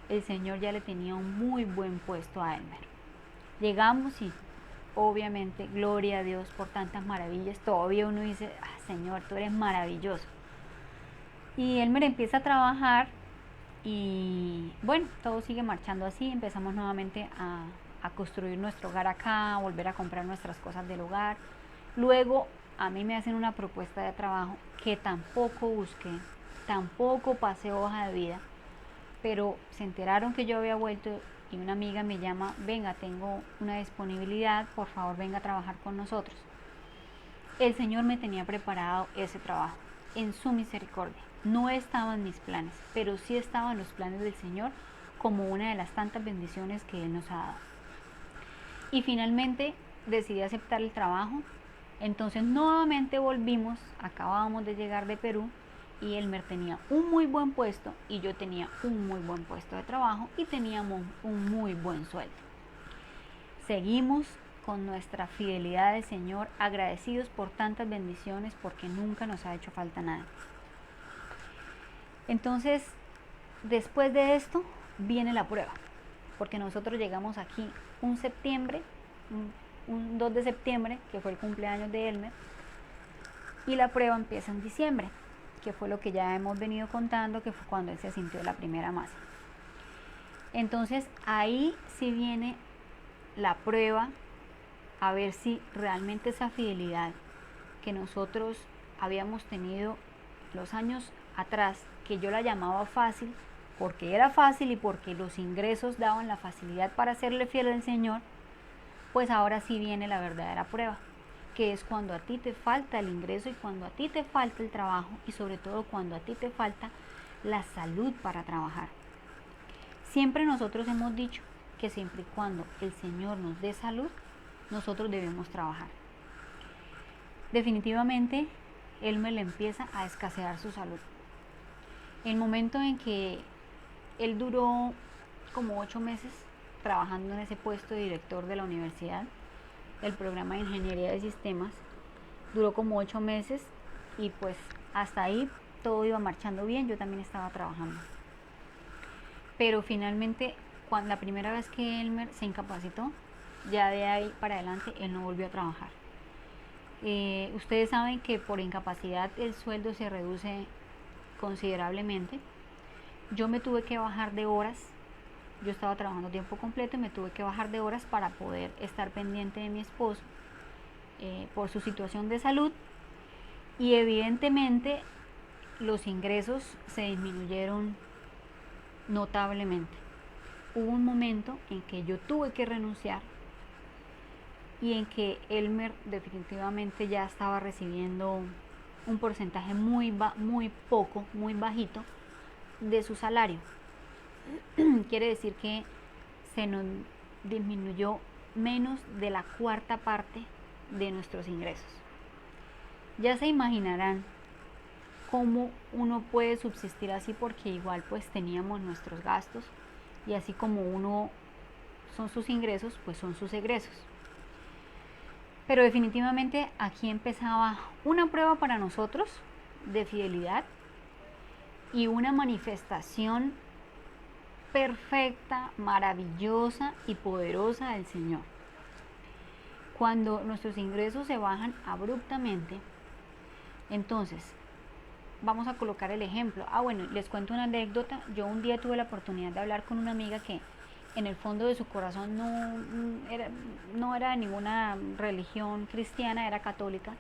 El Señor ya le tenía un muy buen puesto a Elmer. Llegamos y obviamente, gloria a Dios por tantas maravillas. Todavía uno dice, Señor, tú eres maravilloso. Y Elmer empieza a trabajar y bueno, todo sigue marchando así. Empezamos nuevamente a construir nuestro hogar acá, a volver a comprar nuestras cosas del hogar. Luego a mí me hacen una propuesta de trabajo que tampoco busqué, tampoco pasé hoja de vida, pero se enteraron que yo había vuelto y una amiga me llama, venga, tengo una disponibilidad, por favor venga a trabajar con nosotros. El Señor me tenía preparado ese trabajo en su misericordia. No estaba en mis planes, pero sí estaba en los planes del Señor como una de las tantas bendiciones que Él nos ha dado. Y finalmente decidí aceptar el trabajo. Entonces nuevamente volvimos, acabábamos de llegar de Perú y Elmer tenía un muy buen puesto y yo tenía un muy buen puesto de trabajo y teníamos un muy buen sueldo. Seguimos con nuestra fidelidad al Señor, agradecidos por tantas bendiciones porque nunca nos ha hecho falta nada. Entonces, después de esto viene la prueba, porque nosotros llegamos aquí un 2 de septiembre, que fue el cumpleaños de Elmer, y la prueba empieza en diciembre, que fue lo que ya hemos venido contando, que fue cuando él se sintió la primera masa. Entonces ahí sí viene la prueba, a ver si realmente esa fidelidad que nosotros habíamos tenido los años atrás, que yo la llamaba fácil, porque era fácil y porque los ingresos daban la facilidad para serle fiel al Señor, pues ahora sí viene la verdadera prueba, que es cuando a ti te falta el ingreso y cuando a ti te falta el trabajo y sobre todo cuando a ti te falta la salud para trabajar. Siempre nosotros hemos dicho que siempre y cuando el Señor nos dé salud, nosotros debemos trabajar. Definitivamente, Elmer le empieza a escasear su salud. El momento en que él duró como 8 meses trabajando en ese puesto de director de la universidad, del programa de ingeniería de sistemas, duró como 8 meses y pues hasta ahí todo iba marchando bien, yo también estaba trabajando. Pero finalmente, la primera vez que Elmer se incapacitó, ya de ahí para adelante él no volvió a trabajar. Ustedes saben que por incapacidad el sueldo se reduce considerablemente. Yo me tuve que bajar de horas yo estaba trabajando tiempo completo y me tuve que bajar de horas para poder estar pendiente de mi esposo por su situación de salud, y evidentemente los ingresos se disminuyeron notablemente. Hubo un momento en que yo tuve que renunciar y en que Elmer definitivamente ya estaba recibiendo un porcentaje muy bajito de su salario. Quiere decir que se nos disminuyó menos de la cuarta parte de nuestros ingresos. Ya se imaginarán cómo uno puede subsistir así, porque igual pues teníamos nuestros gastos, y así como uno son sus ingresos, pues son sus egresos. Pero definitivamente aquí empezaba una prueba para nosotros de fidelidad y una manifestación perfecta, maravillosa y poderosa del Señor. Cuando nuestros ingresos se bajan abruptamente, entonces vamos a colocar el ejemplo. Bueno, les cuento una anécdota. Yo un día tuve la oportunidad de hablar con una amiga que en el fondo de su corazón no era de ninguna religión cristiana, era católica,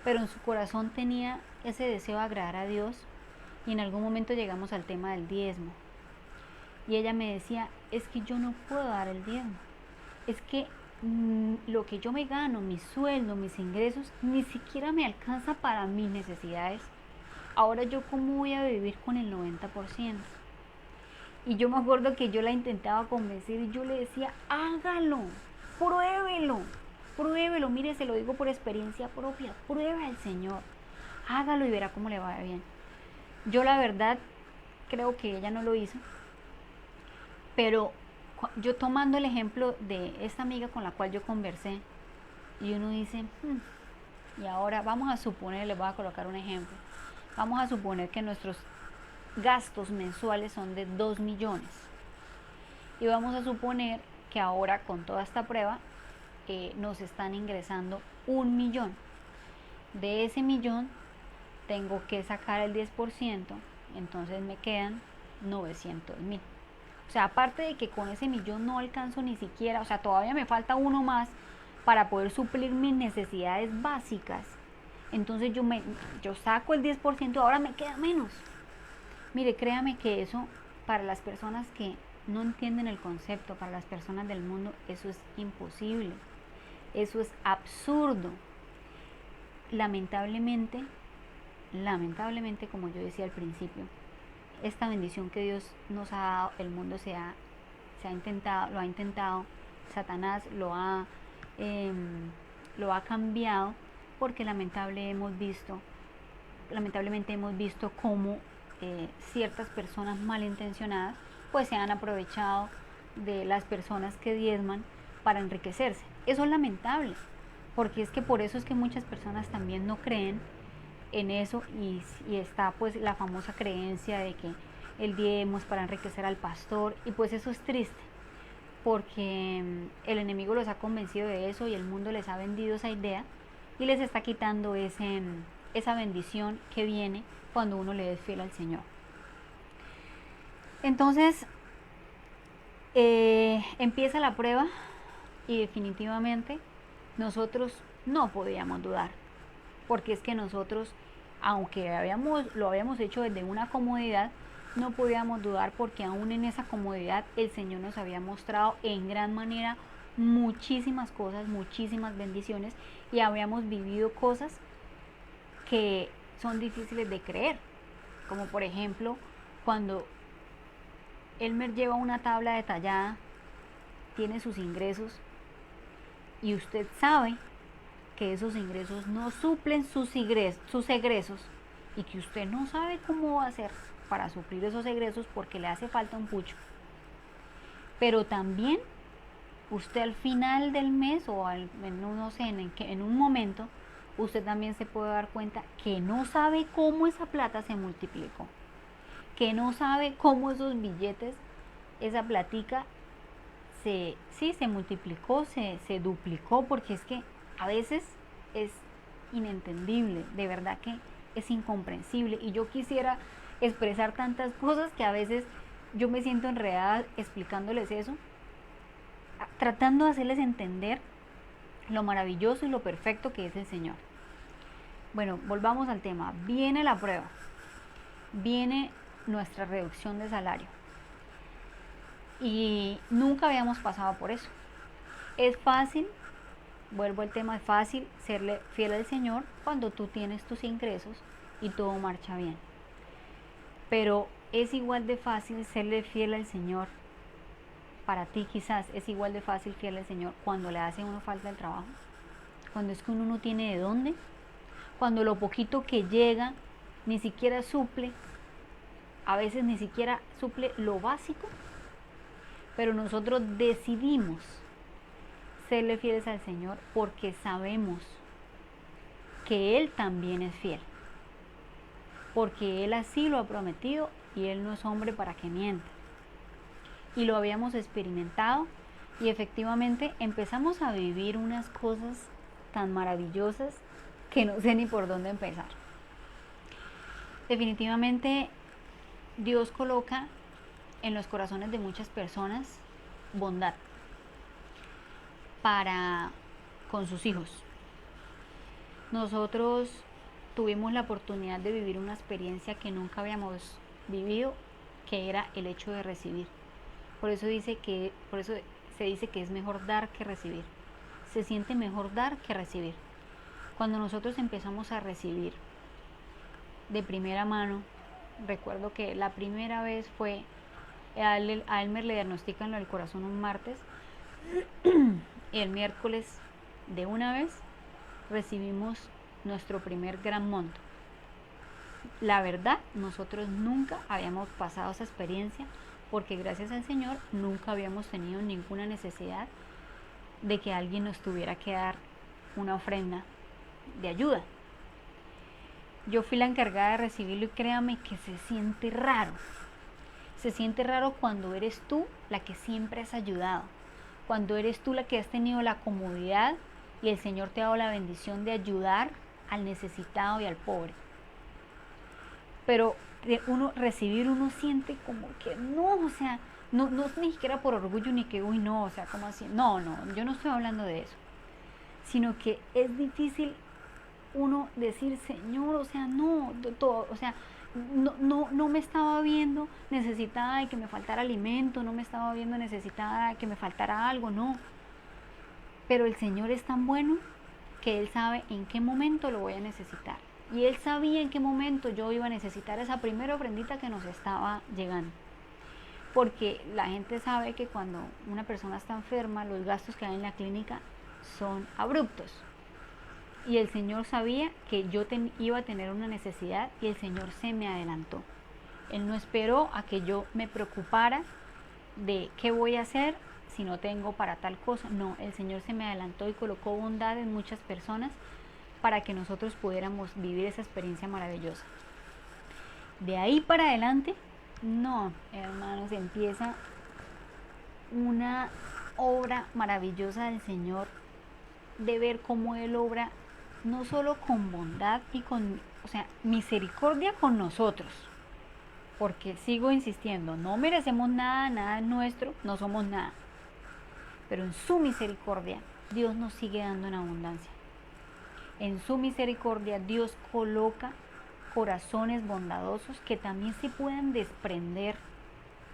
pero en su corazón tenía ese deseo de agradar a Dios, y en algún momento llegamos al tema del diezmo. Y ella me decía, es que yo no puedo dar el diezmo, es que lo que yo me gano, mi sueldo, mis ingresos, ni siquiera me alcanza para mis necesidades. Ahora yo cómo voy a vivir con el 90%. Y yo me acuerdo que yo la intentaba convencer y yo le decía, hágalo, pruébelo, mire, se lo digo por experiencia propia, pruebe al Señor, hágalo y verá cómo le va bien. Yo la verdad creo que ella no lo hizo, pero yo tomando el ejemplo de esta amiga con la cual yo conversé, y uno dice, y ahora vamos a suponer, les voy a colocar un ejemplo, vamos a suponer que nuestros gastos mensuales son de 2 millones, y vamos a suponer que ahora con toda esta prueba nos están ingresando 1 millón. De ese millón tengo que sacar el 10%, entonces me quedan 900,000. O sea, aparte de que con ese millón no alcanzo ni siquiera, o sea, todavía me falta uno más para poder suplir mis necesidades básicas. Entonces yo saco el 10%, ahora me queda menos. Mire, créame que eso, para las personas que no entienden el concepto, para las personas del mundo, eso es imposible. Eso es absurdo. Lamentablemente, como yo decía al principio, esta bendición que Dios nos ha dado, el mundo lo ha intentado, Satanás lo ha cambiado, porque lamentablemente hemos visto cómo ciertas personas malintencionadas pues se han aprovechado de las personas que diezman para enriquecerse. Eso es lamentable, porque es que por eso es que muchas personas también no creen en eso, y está pues la famosa creencia de que el diezmo es para enriquecer al pastor, y pues eso es triste, porque el enemigo los ha convencido de eso y el mundo les ha vendido esa idea y les está quitando esa bendición que viene cuando uno le es fiel al Señor. Entonces empieza la prueba, y definitivamente nosotros no podíamos dudar, porque es que nosotros, aunque lo habíamos hecho desde una comodidad, no podíamos dudar, porque aún en esa comodidad el Señor nos había mostrado en gran manera muchísimas cosas, muchísimas bendiciones, y habíamos vivido cosas que son difíciles de creer, como por ejemplo cuando Elmer lleva una tabla detallada, tiene sus ingresos, y usted sabe que esos ingresos no suplen sus egresos, y que usted no sabe cómo va a hacer para suplir esos egresos porque le hace falta un pucho. Pero también usted al final del mes, o no sé, en un momento, usted también se puede dar cuenta que no sabe cómo esa plata se multiplicó, que no sabe cómo esos billetes, esa platica se multiplicó, se duplicó, porque es que a veces es inentendible, de verdad que es incomprensible, y yo quisiera expresar tantas cosas que a veces yo me siento enredada explicándoles eso, tratando de hacerles entender lo maravilloso y lo perfecto que es el Señor. Bueno, volvamos al tema. Viene la prueba, viene nuestra reducción de salario. Y nunca habíamos pasado por eso. Es fácil, vuelvo al tema, es fácil serle fiel al Señor cuando tú tienes tus ingresos y todo marcha bien. Pero es igual de fácil serle fiel al Señor. Para ti quizás es igual de fácil fiel al Señor cuando le hace a uno falta el trabajo, cuando es que uno no tiene de dónde, cuando lo poquito que llega ni siquiera suple, a veces ni siquiera suple lo básico, pero nosotros decidimos serle fieles al Señor porque sabemos que Él también es fiel, porque Él así lo ha prometido y Él no es hombre para que mienta. Y lo habíamos experimentado y efectivamente empezamos a vivir unas cosas tan maravillosas que no sé ni por dónde empezar. Definitivamente Dios coloca en los corazones de muchas personas bondad para con sus hijos. Nosotros tuvimos la oportunidad de vivir una experiencia que nunca habíamos vivido, que era el hecho de recibir. Por eso se dice que es mejor dar que recibir. Se siente mejor dar que recibir. Cuando nosotros empezamos a recibir de primera mano, recuerdo que la primera vez fue, a Elmer le diagnostican lo del corazón un martes, y el miércoles de una vez recibimos nuestro primer gran monto. La verdad, nosotros nunca habíamos pasado esa experiencia porque gracias al Señor nunca habíamos tenido ninguna necesidad de que alguien nos tuviera que dar una ofrenda de ayuda. Yo fui la encargada de recibirlo y créame que se siente raro. Se siente raro cuando eres tú la que siempre has ayudado, cuando eres tú la que has tenido la comodidad y el Señor te ha dado la bendición de ayudar al necesitado y al pobre. Pero recibir uno siente como que no, o sea, no ni siquiera por orgullo ni que, uy, no, o sea, como así, no, yo no estoy hablando de eso, sino que es difícil uno decir, Señor, o sea, no, todo, o sea, no me estaba viendo necesitada de que me faltara alimento, no me estaba viendo necesitada de que me faltara algo, no, pero el Señor es tan bueno que Él sabe en qué momento lo voy a necesitar. Y Él sabía en qué momento yo iba a necesitar esa primera ofrendita que nos estaba llegando. Porque la gente sabe que cuando una persona está enferma, los gastos que hay en la clínica son abruptos. Y el Señor sabía que yo iba a tener una necesidad y el Señor se me adelantó. Él no esperó a que yo me preocupara de qué voy a hacer si no tengo para tal cosa. No, el Señor se me adelantó y colocó bondad en muchas personas para que nosotros pudiéramos vivir esa experiencia maravillosa. De ahí para adelante, no, hermanos, empieza una obra maravillosa del Señor, de ver cómo Él obra no solo con bondad y con, o sea, misericordia con nosotros, porque sigo insistiendo, no merecemos nada, nada es nuestro, no somos nada, pero en su misericordia Dios nos sigue dando en abundancia. En su misericordia Dios coloca corazones bondadosos que también se puedan desprender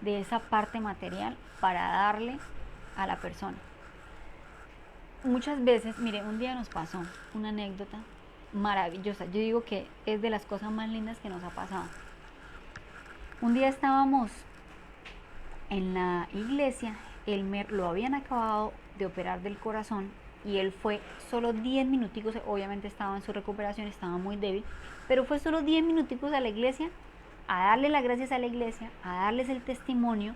de esa parte material para darle a la persona. Muchas veces, mire, un día nos pasó una anécdota maravillosa. Yo digo que es de las cosas más lindas que nos ha pasado. Un día estábamos en la iglesia, Elmer lo habían acabado de operar del corazón y él fue solo 10 minuticos, obviamente estaba en su recuperación, estaba muy débil, pero fue solo 10 minuticos a la iglesia, a darle las gracias a la iglesia, a darles el testimonio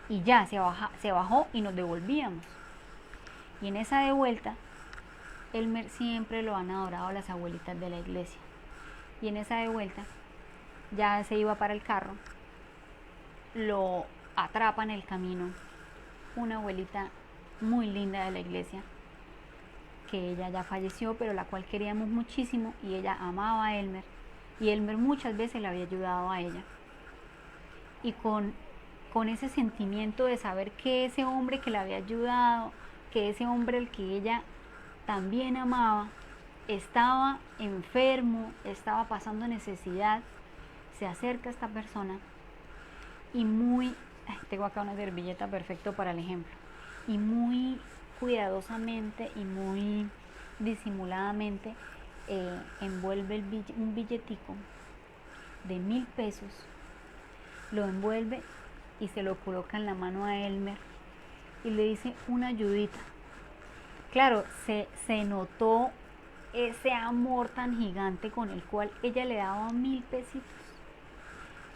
y ya se bajó y nos devolvíamos. Y en esa de vuelta, Elmer siempre lo han adorado las abuelitas de la iglesia. Y en esa de vuelta, ya se iba para el carro, lo atrapa en el camino una abuelita muy linda de la iglesia, que ella ya falleció, pero la cual queríamos muchísimo y ella amaba a Elmer y Elmer muchas veces le había ayudado a ella. Y con con ese sentimiento de saber que ese hombre que la había ayudado, que ese hombre al que ella también amaba, estaba enfermo, estaba pasando necesidad. Se acerca a esta persona y tengo acá una servilleta perfecto para el ejemplo, y muy cuidadosamente y muy disimuladamente envuelve un billetico de 1.000 pesos, lo envuelve y se lo coloca en la mano a Elmer y le dice una ayudita. Claro, se notó ese amor tan gigante con el cual ella le daba 1.000 pesitos.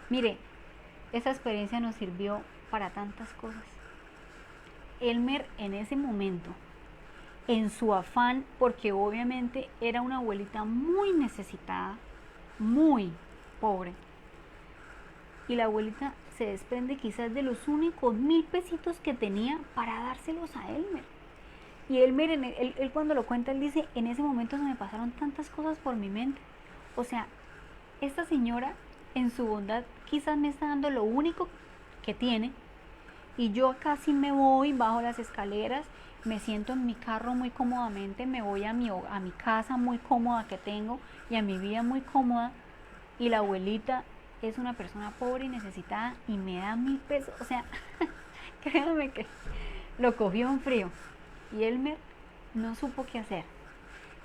Mire, esa experiencia nos sirvió para tantas cosas. Elmer en ese momento, en su afán, porque obviamente era una abuelita muy necesitada, muy pobre, y la abuelita se desprende quizás de los únicos 1.000 pesitos que tenía para dárselos a Elmer. Y Elmer, él cuando lo cuenta, él dice, en ese momento se me pasaron tantas cosas por mi mente. O sea, esta señora en su bondad quizás me está dando lo único que tiene, y yo casi me voy, bajo las escaleras, me siento en mi carro muy cómodamente, me voy a mi casa muy cómoda que tengo y a mi vida muy cómoda, y la abuelita es una persona pobre y necesitada y me da 1.000 pesos. O sea, créanme que lo cogió en frío, y Elmer no supo qué hacer,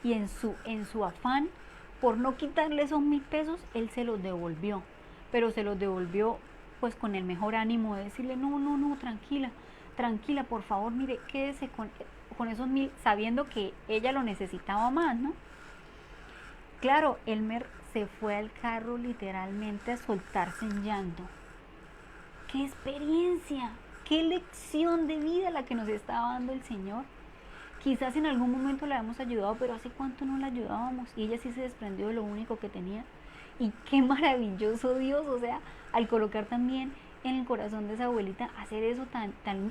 y en su afán por no quitarle esos 1.000 pesos, él se los devolvió, pero se los devolvió pues con el mejor ánimo de decirle, no, tranquila, por favor, mire, quédese con esos 1.000, sabiendo que ella lo necesitaba más, ¿no? Claro, Elmer se fue al carro literalmente a soltarse en llanto. ¡Qué experiencia! ¡Qué lección de vida la que nos estaba dando el Señor! Quizás en algún momento la hemos ayudado, pero ¿hace cuánto no la ayudábamos? Y ella sí se desprendió de lo único que tenía. Y qué maravilloso Dios, o sea, al colocar también en el corazón de esa abuelita, hacer eso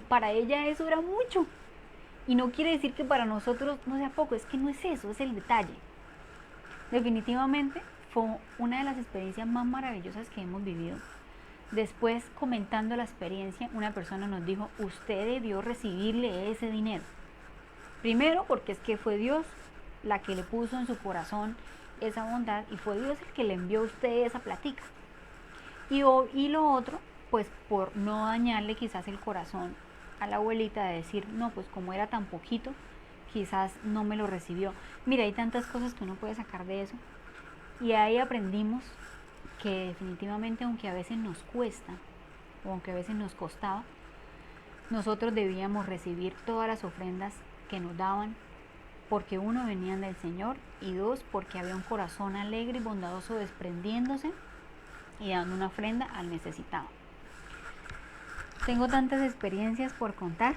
para ella eso era mucho. Y no quiere decir que para nosotros no sea poco, es que no es eso, es el detalle. Definitivamente fue una de las experiencias más maravillosas que hemos vivido. Después, comentando la experiencia, una persona nos dijo, usted debió recibirle ese dinero. Primero, porque es que fue Dios la que le puso en su corazón esa bondad, y fue Dios el que le envió a usted esa platica. Y lo otro, pues por no dañarle quizás el corazón a la abuelita, de decir, no, pues como era tan poquito, quizás no me lo recibió. Mira, hay tantas cosas que uno puede sacar de eso. Y ahí aprendimos que definitivamente, aunque a veces nos cuesta, o aunque a veces nos costaba, nosotros debíamos recibir todas las ofrendas que nos daban, porque uno, venían del Señor, y dos, porque había un corazón alegre y bondadoso desprendiéndose y dando una ofrenda al necesitado. Tengo tantas experiencias por contar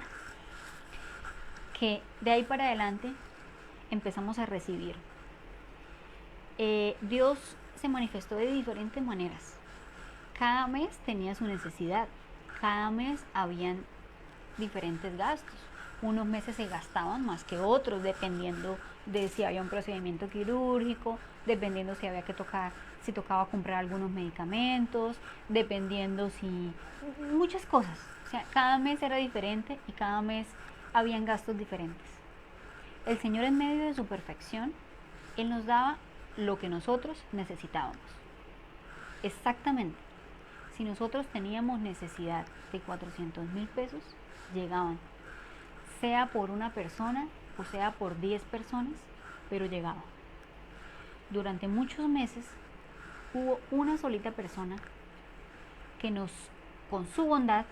que de ahí para adelante empezamos a recibir. Dios se manifestó de diferentes maneras. Cada mes tenía su necesidad, cada mes habían diferentes gastos. Unos meses se gastaban más que otros, dependiendo de si había un procedimiento quirúrgico, dependiendo si tocaba comprar algunos medicamentos, dependiendo muchas cosas. O sea, cada mes era diferente y cada mes habían gastos diferentes. El Señor, en medio de su perfección, Él nos daba lo que nosotros necesitábamos. Exactamente. Si nosotros teníamos necesidad de 400.000 pesos, llegaban, sea por una persona o sea por 10 personas, pero llegaba. Durante muchos meses hubo una solita persona que con su bondad,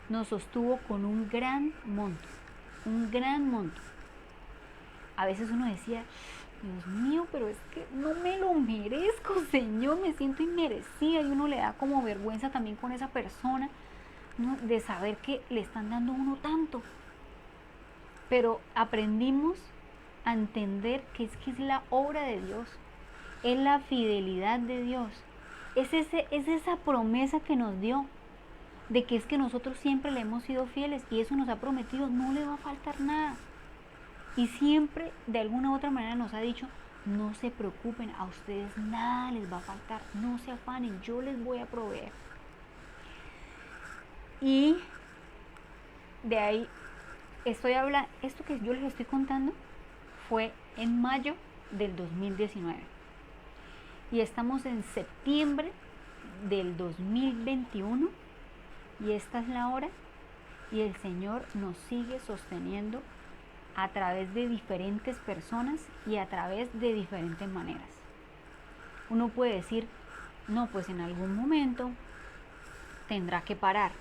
nos sostuvo con un gran monto. A veces uno decía, Dios mío, pero es que no me lo merezco, Señor, me siento inmerecida, y uno le da como vergüenza también con esa persona, ¿no?, de saber que le están dando a uno tanto. Pero aprendimos a entender que es la obra de Dios, es la fidelidad de Dios, es esa promesa que nos dio, de que es que nosotros siempre le hemos sido fieles, y eso nos ha prometido, no le va a faltar nada. Y siempre, de alguna u otra manera, nos ha dicho, no se preocupen, a ustedes nada les va a faltar, no se afanen, yo les voy a proveer. Y de ahí esto que yo les estoy contando fue en mayo del 2019 y estamos en septiembre del 2021 y esta es la hora y el Señor nos sigue sosteniendo a través de diferentes personas y a través de diferentes maneras. Uno puede decir, no, pues en algún momento tendrá que parar,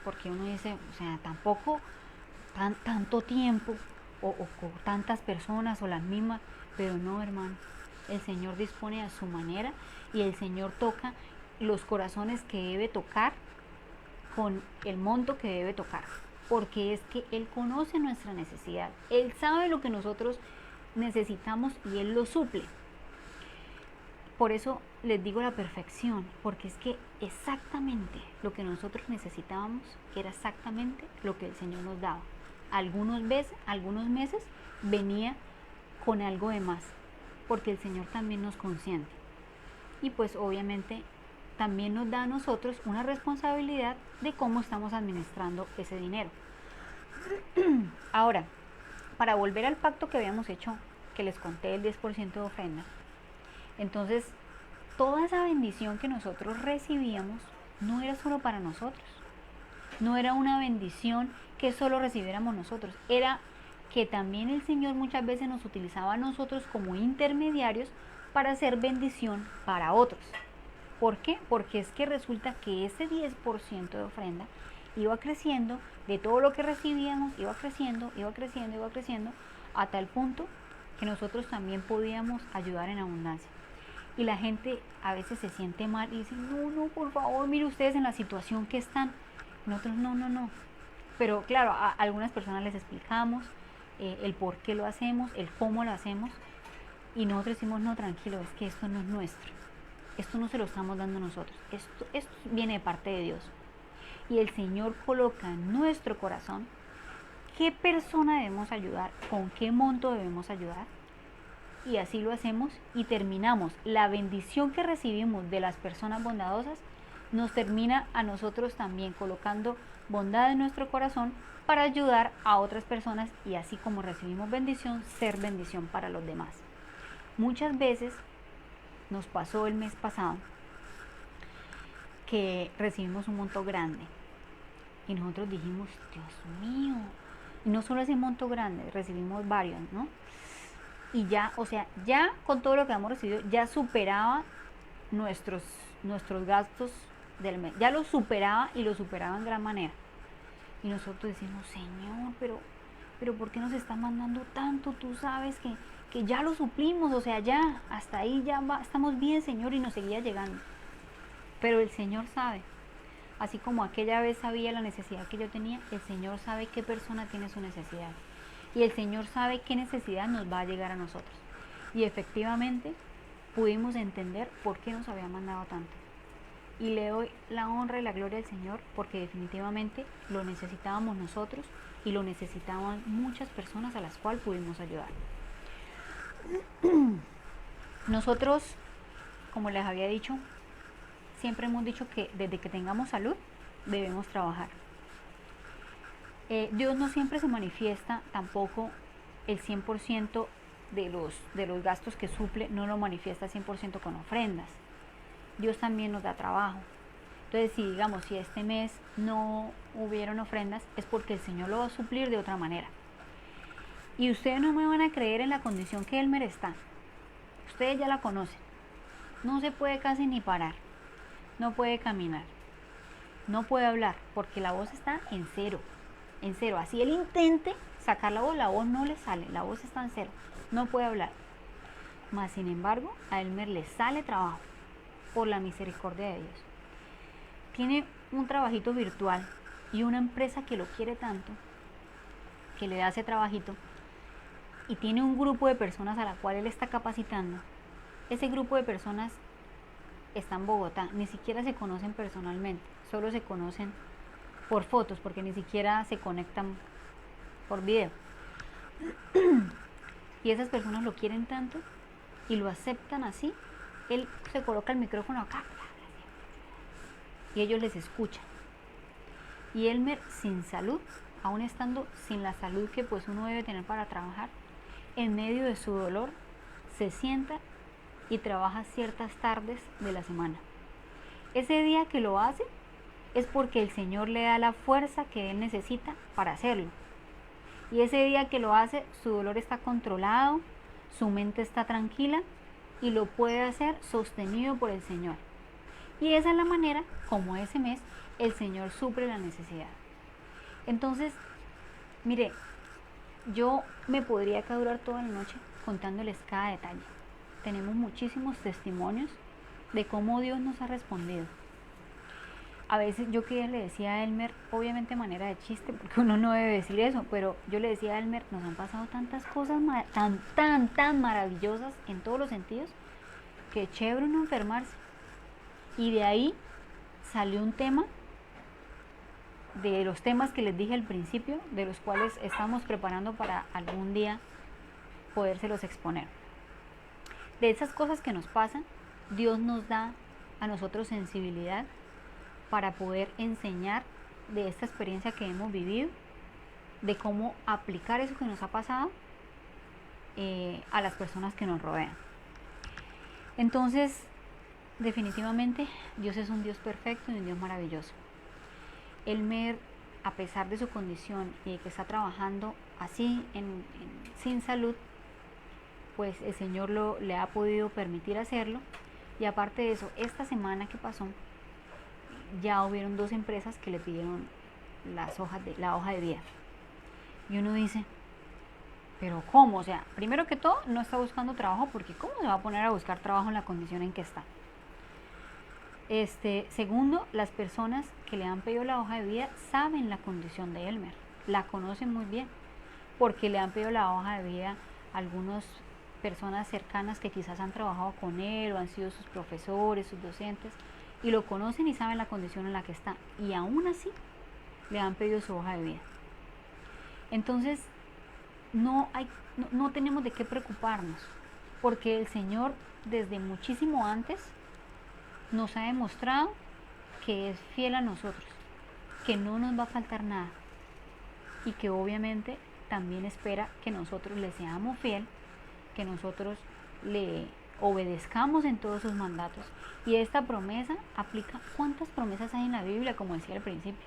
porque uno dice, o sea, tampoco tanto tiempo o tantas personas o las mismas, pero no, hermano, el Señor dispone a su manera y el Señor toca los corazones que debe tocar con el monto que debe tocar, porque es que Él conoce nuestra necesidad, Él sabe lo que nosotros necesitamos y Él lo suple. Por eso les digo la perfección, porque es que exactamente lo que nosotros necesitábamos era exactamente lo que el Señor nos daba. Algunos meses venía con algo de más, porque el Señor también nos consiente. Y pues obviamente también nos da a nosotros una responsabilidad de cómo estamos administrando ese dinero. Ahora, para volver al pacto que habíamos hecho, que les conté el 10% de ofrenda, entonces toda esa bendición que nosotros recibíamos no era solo para nosotros, no era una bendición que solo recibiéramos nosotros, era que también el Señor muchas veces nos utilizaba a nosotros como intermediarios para hacer bendición para otros. ¿Por qué? Porque es que resulta que ese 10% de ofrenda iba creciendo, de todo lo que recibíamos, iba creciendo, a tal punto que nosotros también podíamos ayudar en abundancia. Y la gente a veces se siente mal y dice, no, por favor, mire ustedes en la situación que están. Nosotros, no. Pero claro, a algunas personas les explicamos el por qué lo hacemos, el cómo lo hacemos. Y nosotros decimos, no, tranquilo, es que esto no es nuestro. Esto no se lo estamos dando nosotros. Esto viene de parte de Dios. Y el Señor coloca en nuestro corazón qué persona debemos ayudar, con qué monto debemos ayudar. Y así lo hacemos y terminamos. La bendición que recibimos de las personas bondadosas nos termina a nosotros también colocando bondad en nuestro corazón para ayudar a otras personas y así como recibimos bendición, ser bendición para los demás. Muchas veces nos pasó el mes pasado que recibimos un monto grande y nosotros dijimos, Dios mío, y no solo ese monto grande, recibimos varios, ¿no? Y ya, o sea, ya con todo lo que hemos recibido, ya superaba nuestros gastos del mes, ya lo superaba y lo superaba en gran manera. Y nosotros decimos, Señor, pero ¿por qué nos está mandando tanto? Tú sabes que ya lo suplimos, o sea, ya, hasta ahí ya estamos bien, Señor, y nos seguía llegando. Pero el Señor sabe, así como aquella vez sabía la necesidad que yo tenía, el Señor sabe qué persona tiene su necesidad. Y el Señor sabe qué necesidad nos va a llegar a nosotros. Y efectivamente pudimos entender por qué nos había mandado tanto. Y le doy la honra y la gloria al Señor porque definitivamente lo necesitábamos nosotros y lo necesitaban muchas personas a las cuales pudimos ayudar. Nosotros, como les había dicho, siempre hemos dicho que desde que tengamos salud debemos trabajar. Dios no siempre se manifiesta, tampoco el 100% de los gastos que suple, no lo manifiesta 100% con ofrendas. Dios también nos da trabajo. Entonces, si este mes no hubieron ofrendas, es porque el Señor lo va a suplir de otra manera. Y ustedes no me van a creer en la condición que Elmer está. Ustedes ya la conocen. No se puede casi ni parar. No puede caminar. No puede hablar, porque la voz está en cero. En cero. Así él intente sacar la voz no le sale. La voz está en cero. No puede hablar. Mas, sin embargo, a Elmer le sale trabajo por la misericordia de Dios. Tiene un trabajito virtual y una empresa que lo quiere tanto, que le da ese trabajito, y tiene un grupo de personas a la cual él está capacitando. Ese grupo de personas está en Bogotá, ni siquiera se conocen personalmente, solo se conocen por fotos, porque ni siquiera se conectan por video. Y esas personas lo quieren tanto y lo aceptan así. Él se coloca el micrófono acá y ellos les escuchan. Y Elmer, sin salud, aún estando sin la salud que pues uno debe tener para trabajar, en medio de su dolor, se sienta y trabaja ciertas tardes de la semana. Ese día que lo hace es porque el Señor le da la fuerza que él necesita para hacerlo. Y ese día que lo hace, su dolor está controlado, su mente está tranquila y lo puede hacer sostenido por el Señor. Y esa es la manera como ese mes el Señor suple la necesidad. Entonces, mire, yo me podría quedar durar toda la noche contándoles cada detalle. Tenemos muchísimos testimonios de cómo Dios nos ha respondido. A veces yo que le decía a Elmer, obviamente de manera de chiste, porque uno no debe decir eso, pero yo le decía a Elmer, nos han pasado tantas cosas tan maravillosas en todos los sentidos, que chévere no enfermarse. Y de ahí salió un tema, de los temas que les dije al principio, de los cuales estamos preparando para algún día podérselos exponer. De esas cosas que nos pasan, Dios nos da a nosotros sensibilidad para poder enseñar de esta experiencia que hemos vivido, de cómo aplicar eso que nos ha pasado a las personas que nos rodean. Entonces, definitivamente, Dios es un Dios perfecto y un Dios maravilloso. Elmer, a pesar de su condición y de que está trabajando así sin salud, pues el Señor le ha podido permitir hacerlo. Y aparte de eso, esta semana que pasó, ya hubieron 2 empresas que le pidieron la hoja de vida. Y uno dice, pero ¿cómo? O sea, primero que todo, no está buscando trabajo, porque ¿cómo se va a poner a buscar trabajo en la condición en que está? Segundo, las personas que le han pedido la hoja de vida saben la condición de Elmer, la conocen muy bien, porque le han pedido la hoja de vida a algunas personas cercanas que quizás han trabajado con él o han sido sus profesores, sus docentes, y lo conocen y saben la condición en la que está, y aún así le han pedido su hoja de vida. Entonces no tenemos de qué preocuparnos, porque el Señor desde muchísimo antes nos ha demostrado que es fiel a nosotros, que no nos va a faltar nada, y que obviamente también espera que nosotros le seamos fiel, que nosotros le obedezcamos en todos sus mandatos. Y esta promesa aplica cuántas promesas hay en la Biblia, como decía al principio,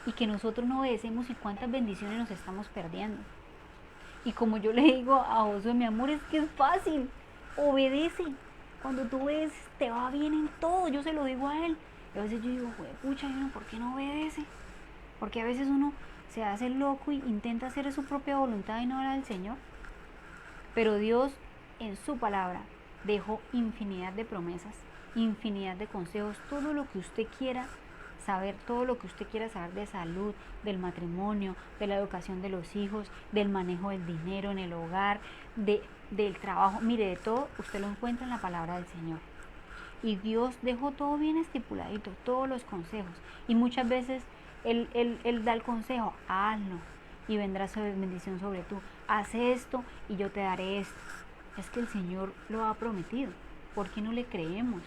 y que nosotros no obedecemos, y cuántas bendiciones nos estamos perdiendo. Y como yo le digo a Josué, mi amor, es que es fácil, obedece. Cuando tú ves, te va bien en todo. Yo se lo digo a él. Y a veces yo digo, pucha, ¿por qué no obedece? Porque a veces uno se hace loco y intenta hacer su propia voluntad y no la del Señor. Pero Dios, en su palabra, dejó infinidad de promesas, infinidad de consejos, todo lo que usted quiera saber, todo lo que usted quiera saber de salud, del matrimonio, de la educación de los hijos, del manejo del dinero en el hogar, del trabajo, mire, de todo usted lo encuentra en la palabra del Señor. Y Dios dejó todo bien estipuladito, todos los consejos. Y muchas veces Él da el consejo, hazlo y vendrá su bendición sobre tú. Haz esto y yo te daré esto. Es que el Señor lo ha prometido. ¿Por qué no le creemos?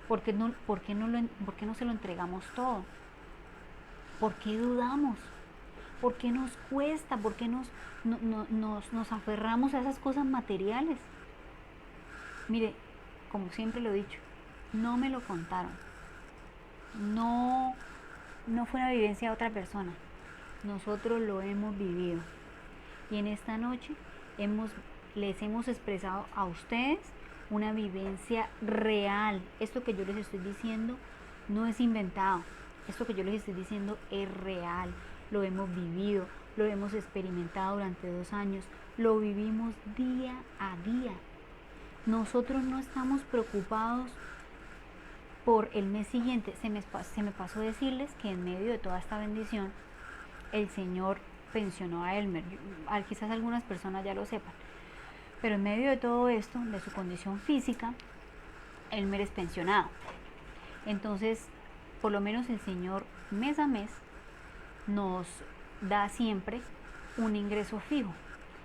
¿Por qué no se lo entregamos todo? ¿Por qué dudamos? ¿Por qué nos cuesta? ¿Por qué nos aferramos a esas cosas materiales? Mire, como siempre lo he dicho, no me lo contaron. No fue una vivencia de otra persona. Nosotros lo hemos vivido. Y en esta noche les hemos expresado a ustedes una vivencia real. Esto que yo les estoy diciendo no es inventado. Esto que yo les estoy diciendo es real. Lo hemos vivido, lo hemos experimentado durante 2 años. Lo vivimos día a día. Nosotros no estamos preocupados por el mes siguiente. Se me pasó decirles que en medio de toda esta bendición, el Señor pensionó a Elmer. Quizás algunas personas ya lo sepan. Pero en medio de todo esto, de su condición física, Elmer es pensionado. Entonces, por lo menos el Señor mes a mes nos da siempre un ingreso fijo,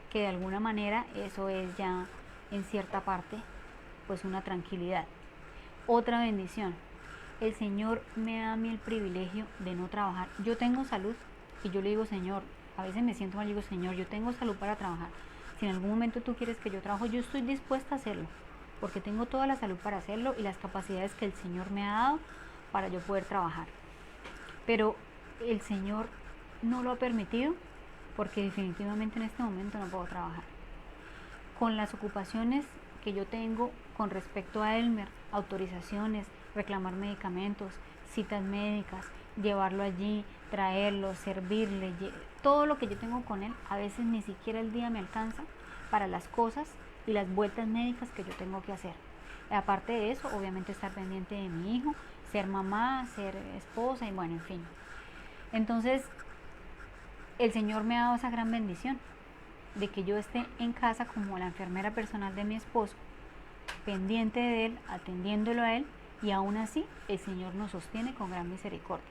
que de alguna manera eso es ya en cierta parte pues una tranquilidad. Otra bendición, el Señor me da a mí el privilegio de no trabajar. Yo tengo salud y yo le digo, Señor, a veces me siento mal, digo, Señor, yo tengo salud para trabajar. Si en algún momento tú quieres que yo trabajo, yo estoy dispuesta a hacerlo, porque tengo toda la salud para hacerlo y las capacidades que el Señor me ha dado para yo poder trabajar. Pero el Señor no lo ha permitido, porque definitivamente en este momento no puedo trabajar. Con las ocupaciones que yo tengo con respecto a Elmer, autorizaciones, reclamar medicamentos, citas médicas, llevarlo allí, traerlo, servirle, todo lo que yo tengo con él, a veces ni siquiera el día me alcanza para las cosas y las vueltas médicas que yo tengo que hacer. Aparte de eso, obviamente estar pendiente de mi hijo, ser mamá, ser esposa y bueno, en fin. Entonces, el Señor me ha dado esa gran bendición de que yo esté en casa como la enfermera personal de mi esposo, pendiente de él, atendiéndolo a él, y aún así el Señor nos sostiene con gran misericordia.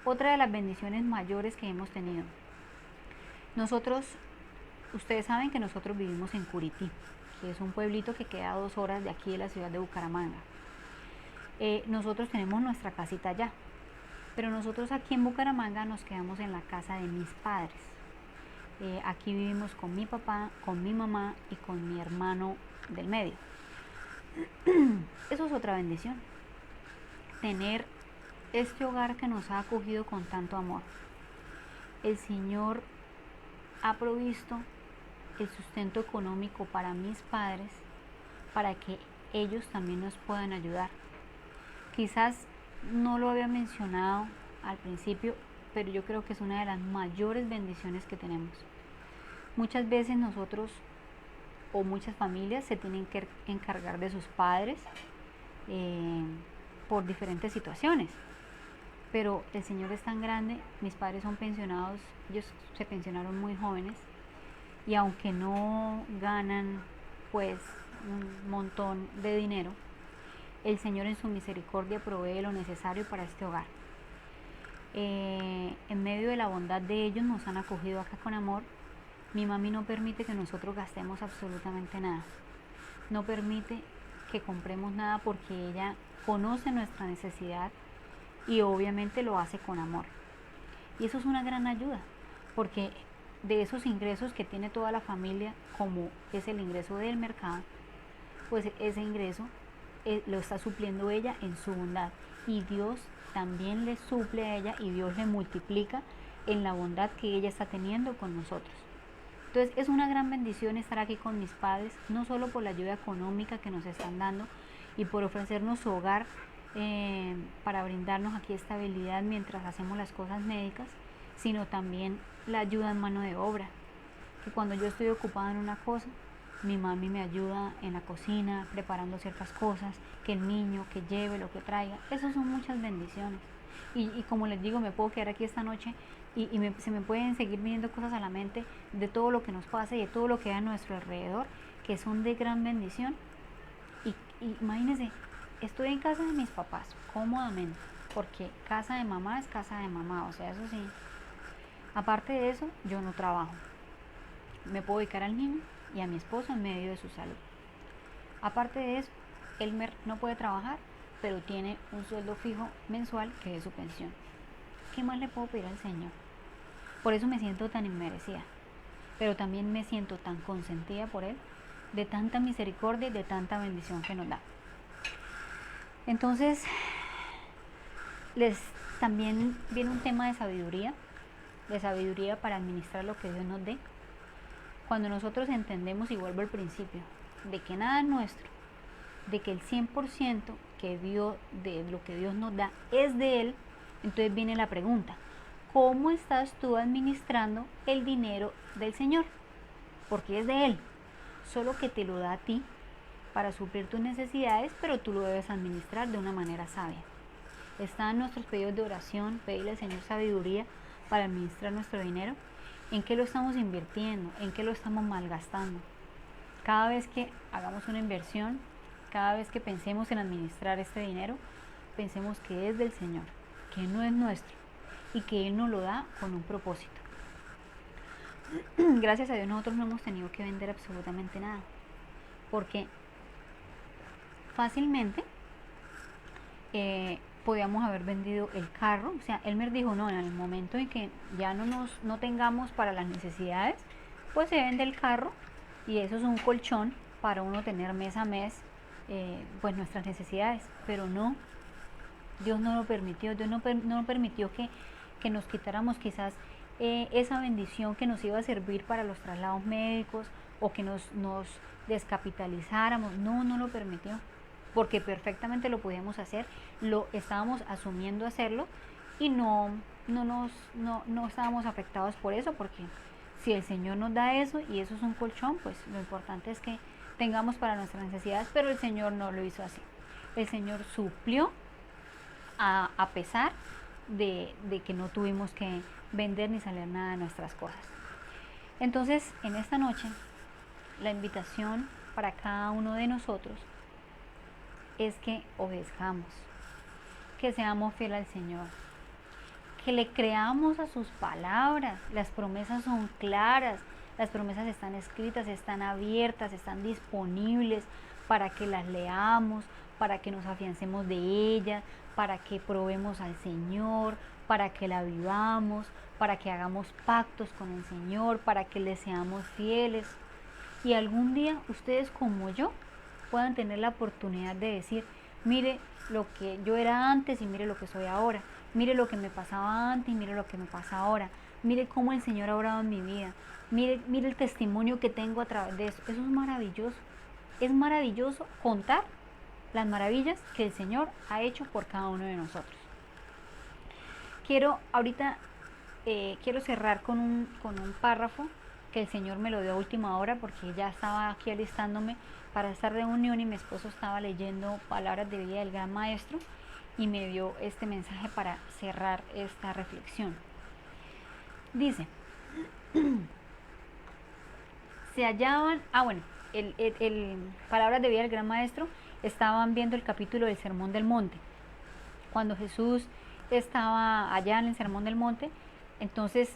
Otra de las bendiciones mayores que hemos tenido. Nosotros, ustedes saben que nosotros vivimos en Curití, que es un pueblito que queda a 2 horas de aquí de la ciudad de Bucaramanga. Nosotros tenemos nuestra casita allá, pero nosotros aquí en Bucaramanga nos quedamos en la casa de mis padres. Aquí vivimos con mi papá, con mi mamá y con mi hermano del medio. Eso es otra bendición, tener este hogar que nos ha acogido con tanto amor. El Señor ha provisto el sustento económico para mis padres, para que ellos también nos puedan ayudar. Quizás no lo había mencionado al principio, pero yo creo que es una de las mayores bendiciones que tenemos. Muchas veces nosotros o muchas familias se tienen que encargar de sus padres por diferentes situaciones, pero el Señor es tan grande. Mis padres son pensionados, ellos se pensionaron muy jóvenes y aunque no ganan pues un montón de dinero, el Señor en su misericordia provee lo necesario para este hogar. En medio de la bondad de ellos nos han acogido acá con amor. Mi mami no permite que nosotros gastemos absolutamente nada. No permite que compremos nada porque ella conoce nuestra necesidad y obviamente lo hace con amor. Y eso es una gran ayuda, porque de esos ingresos que tiene toda la familia, como es el ingreso del mercado, pues ese ingreso lo está supliendo ella en su bondad. Y Dios también le suple a ella y Dios le multiplica en la bondad que ella está teniendo con nosotros. Entonces es una gran bendición estar aquí con mis padres, no solo por la ayuda económica que nos están dando y por ofrecernos su hogar para brindarnos aquí estabilidad mientras hacemos las cosas médicas, sino también la ayuda en mano de obra. Que cuando yo estoy ocupada en una cosa, mi mami me ayuda en la cocina, preparando ciertas cosas, que el niño, que lleve lo que traiga. Esas son muchas bendiciones. Y como les digo, me puedo quedar aquí esta noche y se me pueden seguir viniendo cosas a la mente de todo lo que nos pasa y de todo lo que hay a nuestro alrededor, que son de gran bendición. Y imagínense, estoy en casa de mis papás, cómodamente, porque casa de mamá es casa de mamá, o sea, eso sí. Aparte de eso, yo no trabajo. Me puedo dedicar al niño y a mi esposo en medio de su salud. Aparte de eso, Elmer no puede trabajar, pero tiene un sueldo fijo mensual que es su pensión. ¿Qué más le puedo pedir al Señor? Por eso me siento tan inmerecida, pero también me siento tan consentida por Él, de tanta misericordia y de tanta bendición que nos da. Entonces, también viene un tema de sabiduría para administrar lo que Dios nos dé. Cuando nosotros entendemos, y vuelvo al principio, de que nada es nuestro, de que el 100% de lo que Dios nos da es de Él, entonces viene la pregunta: ¿cómo estás tú administrando el dinero del Señor? Porque es de Él, solo que te lo da a ti para suplir tus necesidades, pero tú lo debes administrar de una manera sabia. Están nuestros pedidos de oración, pedirle al Señor sabiduría para administrar nuestro dinero. ¿En qué lo estamos invirtiendo? ¿En qué lo estamos malgastando? Cada vez que hagamos una inversión, cada vez que pensemos en administrar este dinero, pensemos que es del Señor, que no es nuestro y que Él nos lo da con un propósito. Gracias a Dios nosotros no hemos tenido que vender absolutamente nada, porque fácilmente podíamos haber vendido el carro. O sea, Elmer dijo, no, en el momento en que ya no tengamos para las necesidades, pues se vende el carro y eso es un colchón para uno tener mes a mes pues nuestras necesidades. Pero no, Dios no lo permitió. Dios no permitió que nos quitáramos quizás esa bendición que nos iba a servir para los traslados médicos o que nos descapitalizáramos. No lo permitió, porque perfectamente lo podíamos hacer, lo estábamos asumiendo hacerlo y no estábamos afectados por eso, porque si el Señor nos da eso y eso es un colchón, pues lo importante es que tengamos para nuestras necesidades, pero el Señor no lo hizo así. El Señor suplió a pesar de que no tuvimos que vender ni salir nada de nuestras cosas. Entonces, en esta noche, la invitación para cada uno de nosotros es que obedezcamos, que seamos fieles al Señor, que le creamos a sus palabras. Las promesas son claras, las promesas están escritas, están abiertas, están disponibles para que las leamos, para que nos afiancemos de ellas, para que probemos al Señor, para que la vivamos, para que hagamos pactos con el Señor, para que le seamos fieles. Y algún día ustedes como yo puedan tener la oportunidad de decir, mire lo que yo era antes y mire lo que soy ahora, mire lo que me pasaba antes y mire lo que me pasa ahora, mire cómo el Señor ha obrado en mi vida, mire el testimonio que tengo a través de eso. Eso es maravilloso contar las maravillas que el Señor ha hecho por cada uno de nosotros. Quiero cerrar con un párrafo que el Señor me lo dio a última hora, porque ya estaba aquí alistándome para esta reunión y mi esposo estaba leyendo Palabras de Vida del Gran Maestro y me dio este mensaje para cerrar esta reflexión. Dice, se hallaban, el Palabras de Vida del Gran Maestro, estaban viendo el capítulo del Sermón del Monte. Cuando Jesús estaba allá en el Sermón del Monte, entonces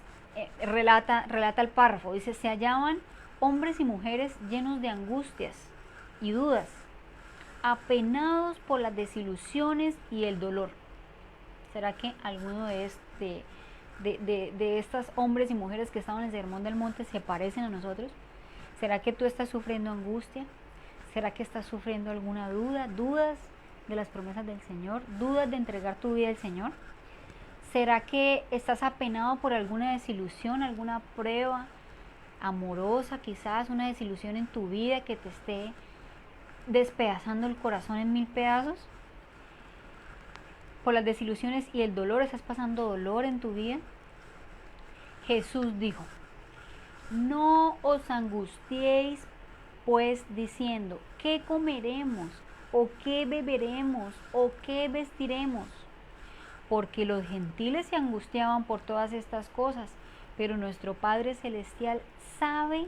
relata el párrafo, dice, se hallaban hombres y mujeres llenos de angustias y dudas, apenados por las desilusiones y el dolor. ¿Será que alguno de estos hombres y mujeres que estaban en el Sermón del Monte se parecen a nosotros? ¿Será que tú estás sufriendo angustia? ¿Será que estás sufriendo alguna duda? ¿Dudas de las promesas del Señor? ¿Dudas de entregar tu vida al Señor? ¿Será que estás apenado por alguna desilusión, alguna prueba amorosa, quizás una desilusión en tu vida que te esté despedazando el corazón en 1000 pedazos? Por las desilusiones y el dolor, ¿estás pasando dolor en tu vida? Jesús dijo, no os angustiéis pues diciendo, ¿qué comeremos? ¿O qué beberemos? ¿O qué vestiremos? Porque los gentiles se angustiaban por todas estas cosas, pero nuestro Padre Celestial sabe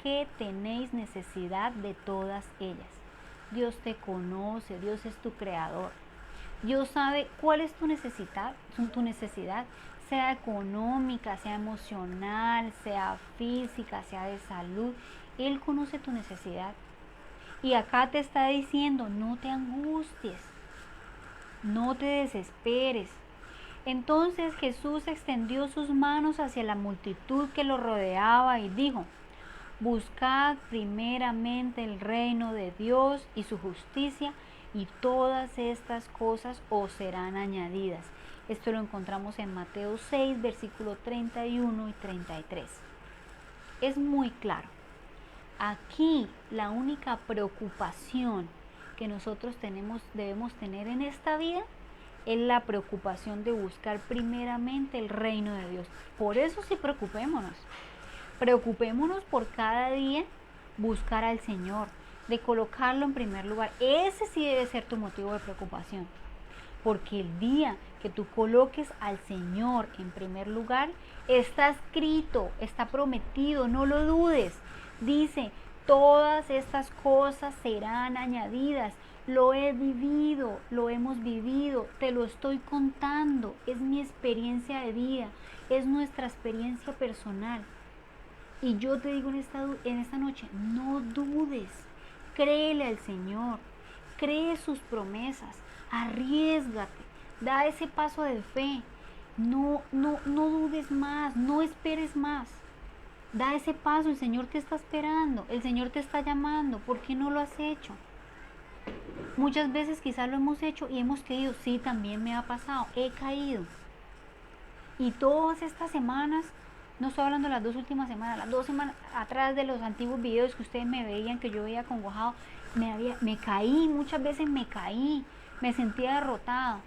que tenéis necesidad de todas ellas. Dios te conoce, Dios es tu creador. Dios sabe cuál es tu necesidad, sea económica, sea emocional, sea física, sea de salud. Él conoce tu necesidad. Y acá te está diciendo, no te angusties, no te desesperes. Entonces Jesús extendió sus manos hacia la multitud que lo rodeaba y dijo, buscad primeramente el reino de Dios y su justicia, y todas estas cosas os serán añadidas. Esto lo encontramos en Mateo 6, versículo 31 y 33. Es muy claro. Aquí la única preocupación que nosotros debemos tener en esta vida es la preocupación de buscar primeramente el reino de Dios. Por eso sí preocupémonos por cada día buscar al Señor, de colocarlo en primer lugar. Ese sí debe ser tu motivo de preocupación, porque el día que tú coloques al Señor en primer lugar, está escrito, está prometido, no lo dudes. Dice, todas estas cosas serán añadidas. Lo he vivido, lo hemos vivido, te lo estoy contando, es mi experiencia de vida, es nuestra experiencia personal. Y yo te digo en esta noche, no dudes, créele al Señor, cree sus promesas, arriésgate, Da ese paso de fe. No dudes más, no esperes más. Da ese paso, el Señor te está esperando, el Señor te está llamando. ¿Por qué no lo has hecho? Muchas veces quizás lo hemos hecho y hemos caído. Sí, también me ha pasado, he caído. Y todas estas semanas, no estoy hablando de las 2 últimas semanas, las 2 semanas atrás de los antiguos videos que ustedes me veían, que yo veía acongojado, me caí, muchas veces me caí, me sentía derrotado.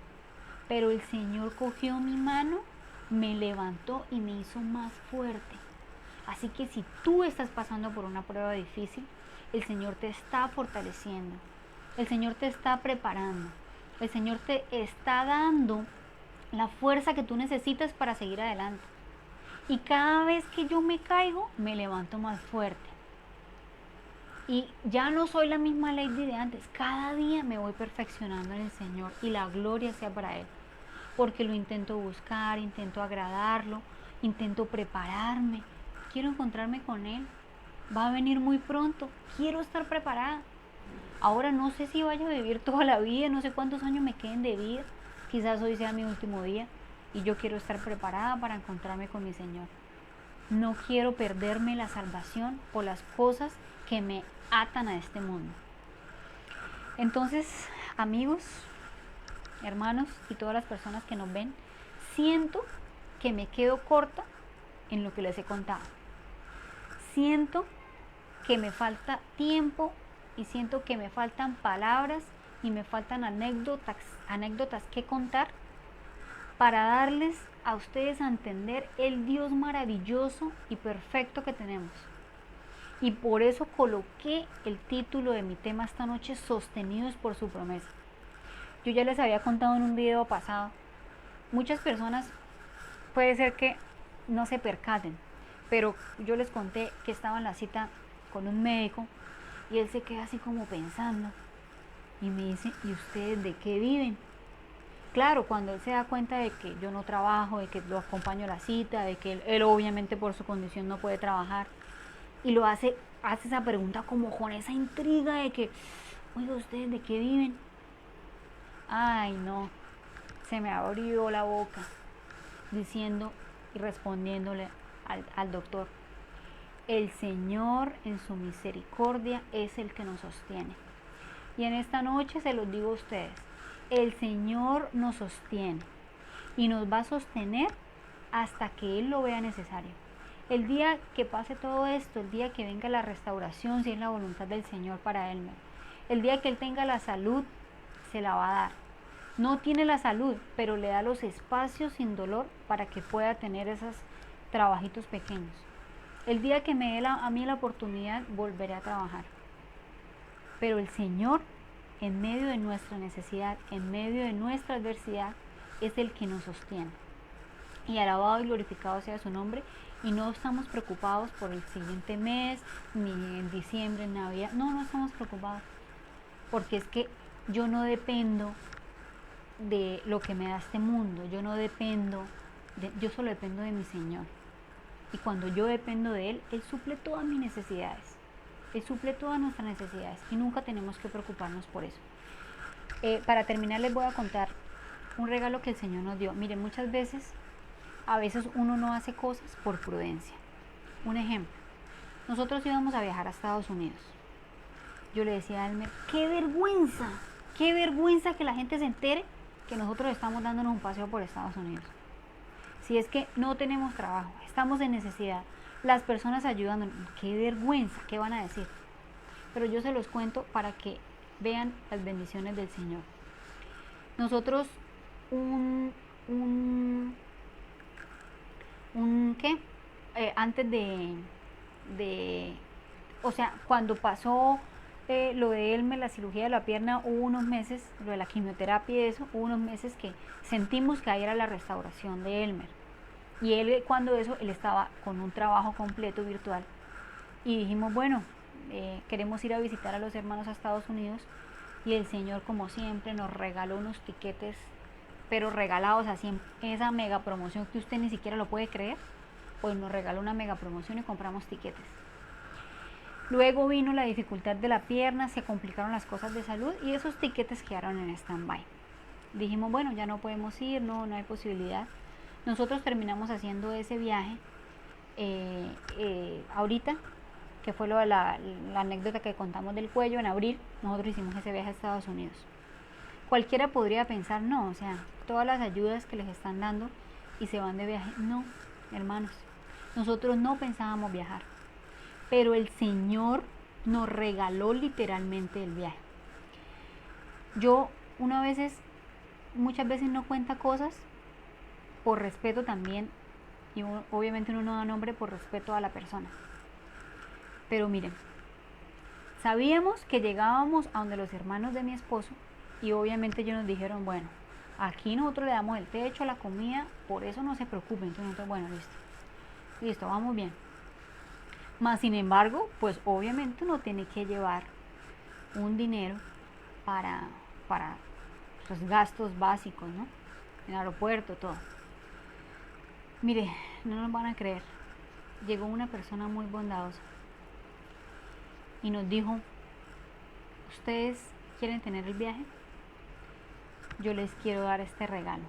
Pero el Señor cogió mi mano, me levantó y me hizo más fuerte. Así que si tú estás pasando por una prueba difícil, el Señor te está fortaleciendo, el Señor te está preparando, el Señor te está dando la fuerza que tú necesitas para seguir adelante. Y cada vez que yo me caigo, me levanto más fuerte. Y ya no soy la misma Lady de antes. Cada día me voy perfeccionando en el Señor y la gloria sea para Él. Porque lo intento buscar, intento agradarlo, intento prepararme. Quiero encontrarme con Él. Va a venir muy pronto. Quiero estar preparada. Ahora no sé si vaya a vivir toda la vida, no sé cuántos años me queden de vida. Quizás hoy sea mi último día y yo quiero estar preparada para encontrarme con mi Señor. No quiero perderme la salvación por las cosas que me atan a este mundo. Entonces, amigos, hermanos y todas las personas que nos ven, siento que me quedo corta en lo que les he contado. Siento que me falta tiempo y siento que me faltan palabras y me faltan anécdotas que contar para darles a ustedes a entender el Dios maravilloso y perfecto que tenemos. Y por eso coloqué el título de mi tema esta noche, Sostenidos por su promesa. Yo ya les había contado en un video pasado, muchas personas puede ser que no se percaten, pero yo les conté que estaba en la cita con un médico y él se queda así como pensando y me dice, ¿y ustedes de qué viven? Claro, cuando él se da cuenta de que yo no trabajo, de que lo acompaño a la cita, de que él obviamente por su condición no puede trabajar, y lo hace esa pregunta como con esa intriga de que, oiga, ¿ustedes de qué viven? Ay, no, se me abrió la boca diciendo y respondiéndole al doctor, el Señor en su misericordia es el que nos sostiene. Y en esta noche se los digo a ustedes, el Señor nos sostiene y nos va a sostener hasta que Él lo vea necesario. El día que pase todo esto, el día que venga la restauración, si es la voluntad del Señor para Elmer, el día que Él tenga la salud, se la va a dar. No tiene la salud, pero le da los espacios sin dolor para que pueda tener esos trabajitos pequeños. El día que me dé a mí la oportunidad, volveré a trabajar. Pero el Señor, en medio de nuestra necesidad, en medio de nuestra adversidad, es el que nos sostiene. Y alabado y glorificado sea su nombre. Y no estamos preocupados por el siguiente mes, ni en diciembre, en Navidad. No estamos preocupados. Porque es que yo no dependo de lo que me da este mundo. Yo solo dependo de mi Señor. Y cuando yo dependo de Él, Él suple todas mis necesidades. Él suple todas nuestras necesidades. Y nunca tenemos que preocuparnos por eso. Para terminar les voy a contar un regalo que el Señor nos dio. Miren, a veces uno no hace cosas por prudencia. Un ejemplo, nosotros íbamos a viajar a Estados Unidos. Yo le decía a Elmer, qué vergüenza que la gente se entere que nosotros estamos dándonos un paseo por Estados Unidos. Si es que no tenemos trabajo, estamos en necesidad, las personas ayudándonos, qué vergüenza, ¿qué van a decir? Pero yo se los cuento para que vean las bendiciones del Señor. Nosotros antes o sea, cuando pasó lo de Elmer, la cirugía de la pierna, hubo unos meses, lo de la quimioterapia y eso, hubo unos meses que sentimos que ahí era la restauración de Elmer. Y él estaba con un trabajo completo virtual. Y dijimos, bueno, queremos ir a visitar a los hermanos a Estados Unidos. Y el Señor, como siempre, nos regaló unos tiquetes, pero regalados así en esa mega promoción que usted ni siquiera lo puede creer. Pues nos regaló una mega promoción y compramos tiquetes. Luego vino la dificultad de la pierna, se complicaron las cosas de salud y esos tiquetes quedaron en stand-by. dijimos, bueno, ya no podemos ir, no hay posibilidad. Nosotros terminamos haciendo ese viaje ahorita, que fue la anécdota que contamos del cuello. En abril nosotros hicimos ese viaje a Estados Unidos. Cualquiera podría pensar, no, o sea, todas las ayudas que les están dando y se van de viaje. No, hermanos, nosotros no pensábamos viajar, pero el Señor nos regaló literalmente el viaje. Yo muchas veces no cuenta cosas por respeto también, y obviamente uno no da nombre por respeto a la persona. Pero miren, sabíamos que llegábamos a donde los hermanos de mi esposo, y obviamente ellos nos dijeron, bueno, aquí nosotros le damos el techo, la comida, por eso no se preocupen. Entonces nosotros, bueno, listo, vamos bien. Más sin embargo, pues obviamente uno tiene que llevar un dinero para los gastos básicos, ¿no? En el aeropuerto, todo. Mire, no nos van a creer, llegó una persona muy bondadosa y nos dijo, ¿ustedes quieren tener el viaje? Yo les quiero dar este regalo.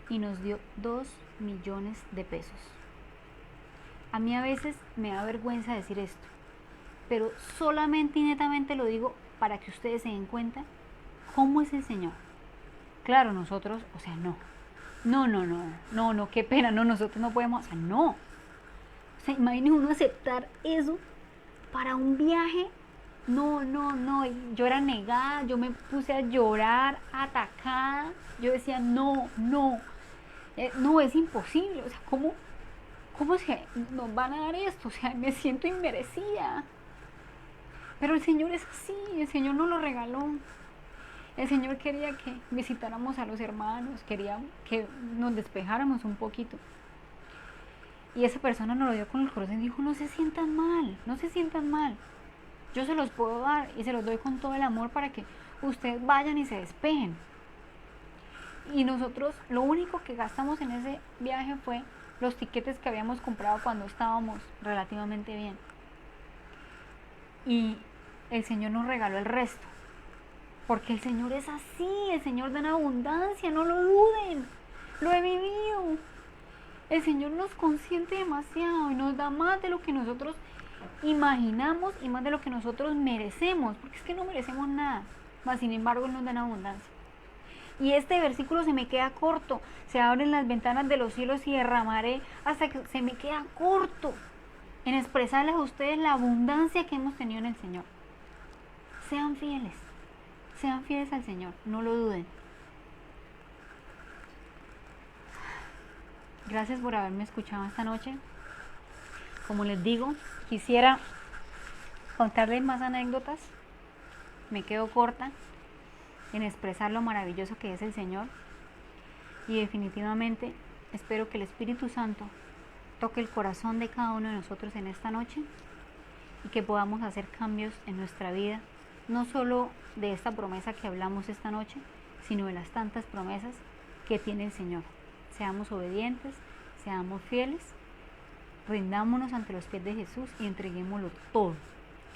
Y nos dio 2 millones de pesos. A mí a veces me da vergüenza decir esto, pero solamente y netamente lo digo para que ustedes se den cuenta cómo es el Señor. Claro, nosotros, o sea, no, qué pena, no, nosotros no podemos, o sea, no. O sea, imagínese uno aceptar eso para un viaje. No, yo era negada, yo me puse a llorar, atacada, yo decía, no, es imposible, o sea, ¿cómo se nos van a dar esto? O sea, me siento inmerecida. Pero el Señor es así, el Señor nos lo regaló. El Señor quería que visitáramos a los hermanos, quería que nos despejáramos un poquito. Y esa persona nos lo dio con el corazón y dijo, no se sientan mal. Yo se los puedo dar y se los doy con todo el amor para que ustedes vayan y se despejen. Y nosotros lo único que gastamos en ese viaje fue los tiquetes que habíamos comprado cuando estábamos relativamente bien. Y el Señor nos regaló el resto. Porque el Señor es así, el Señor da en abundancia, no lo duden. Lo he vivido. El Señor nos consiente demasiado y nos da más de lo que nosotros imaginamos y más de lo que nosotros merecemos, porque es que no merecemos nada, mas sin embargo nos da en abundancia. Y este versículo se me queda corto, se abren las ventanas de los cielos y derramaré, hasta que se me queda corto en expresarles a ustedes la abundancia que hemos tenido en el Señor. Sean fieles al Señor, no lo duden. Gracias por haberme escuchado esta noche. Como les digo, quisiera contarles más anécdotas. Me quedo corta en expresar lo maravilloso que es el Señor. Y definitivamente espero que el Espíritu Santo toque el corazón de cada uno de nosotros en esta noche y que podamos hacer cambios en nuestra vida, no solo de esta promesa que hablamos esta noche, sino de las tantas promesas que tiene el Señor. Seamos obedientes, seamos fieles, rindámonos ante los pies de Jesús y entreguémoslo todo.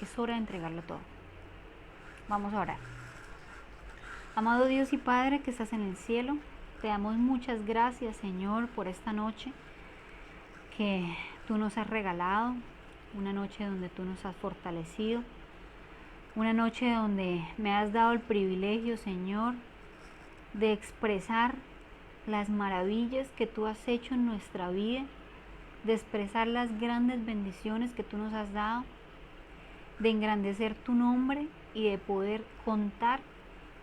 Es hora de entregarlo todo. Vamos a orar. Amado Dios y Padre que estás en el cielo, te damos muchas gracias, Señor, por esta noche que tú nos has regalado, una noche donde tú nos has fortalecido, una noche donde me has dado el privilegio, Señor, de expresar las maravillas que tú has hecho en nuestra vida, de expresar las grandes bendiciones que tú nos has dado, de engrandecer tu nombre y de poder contar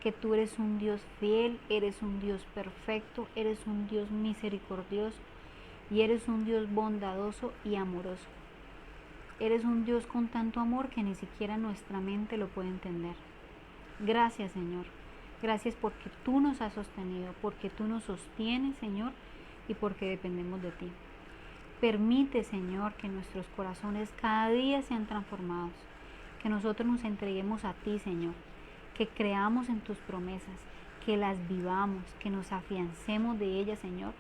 que tú eres un Dios fiel, eres un Dios perfecto, eres un Dios misericordioso y eres un Dios bondadoso y amoroso. Eres un Dios con tanto amor que ni siquiera nuestra mente lo puede entender. Gracias, Señor. Gracias porque tú nos has sostenido, porque tú nos sostienes, Señor, y porque dependemos de ti. Permite, Señor, que nuestros corazones cada día sean transformados, que nosotros nos entreguemos a ti, Señor, que creamos en tus promesas, que las vivamos, que nos afiancemos de ellas, Señor,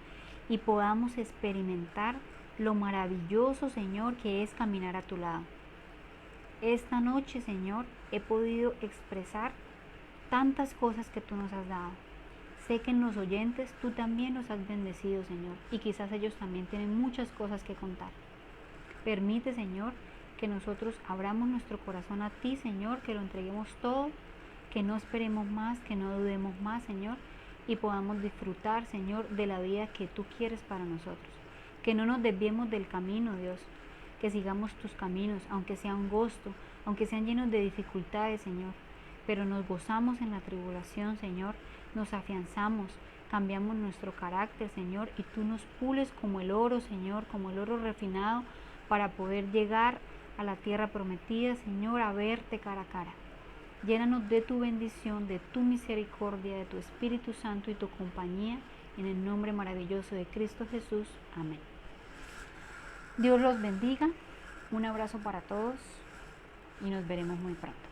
y podamos experimentar lo maravilloso, Señor, que es caminar a tu lado. Esta noche, Señor, he podido expresar tantas cosas que tú nos has dado. Sé que en los oyentes tú también los has bendecido, Señor, y quizás ellos también tienen muchas cosas que contar. Permite, Señor, que nosotros abramos nuestro corazón a ti, Señor, que lo entreguemos todo, que no esperemos más, que no dudemos más, Señor, y podamos disfrutar, Señor, de la vida que tú quieres para nosotros. Que no nos desviemos del camino, Dios, que sigamos tus caminos, aunque sea angosto, aunque sean llenos de dificultades, Señor, pero nos gozamos en la tribulación, Señor, nos afianzamos, cambiamos nuestro carácter, Señor, y tú nos pules como el oro, Señor, como el oro refinado, para poder llegar a la tierra prometida, Señor, a verte cara a cara. Llénanos de tu bendición, de tu misericordia, de tu Espíritu Santo y tu compañía, en el nombre maravilloso de Cristo Jesús. Amén. Dios los bendiga. Un abrazo para todos y nos veremos muy pronto.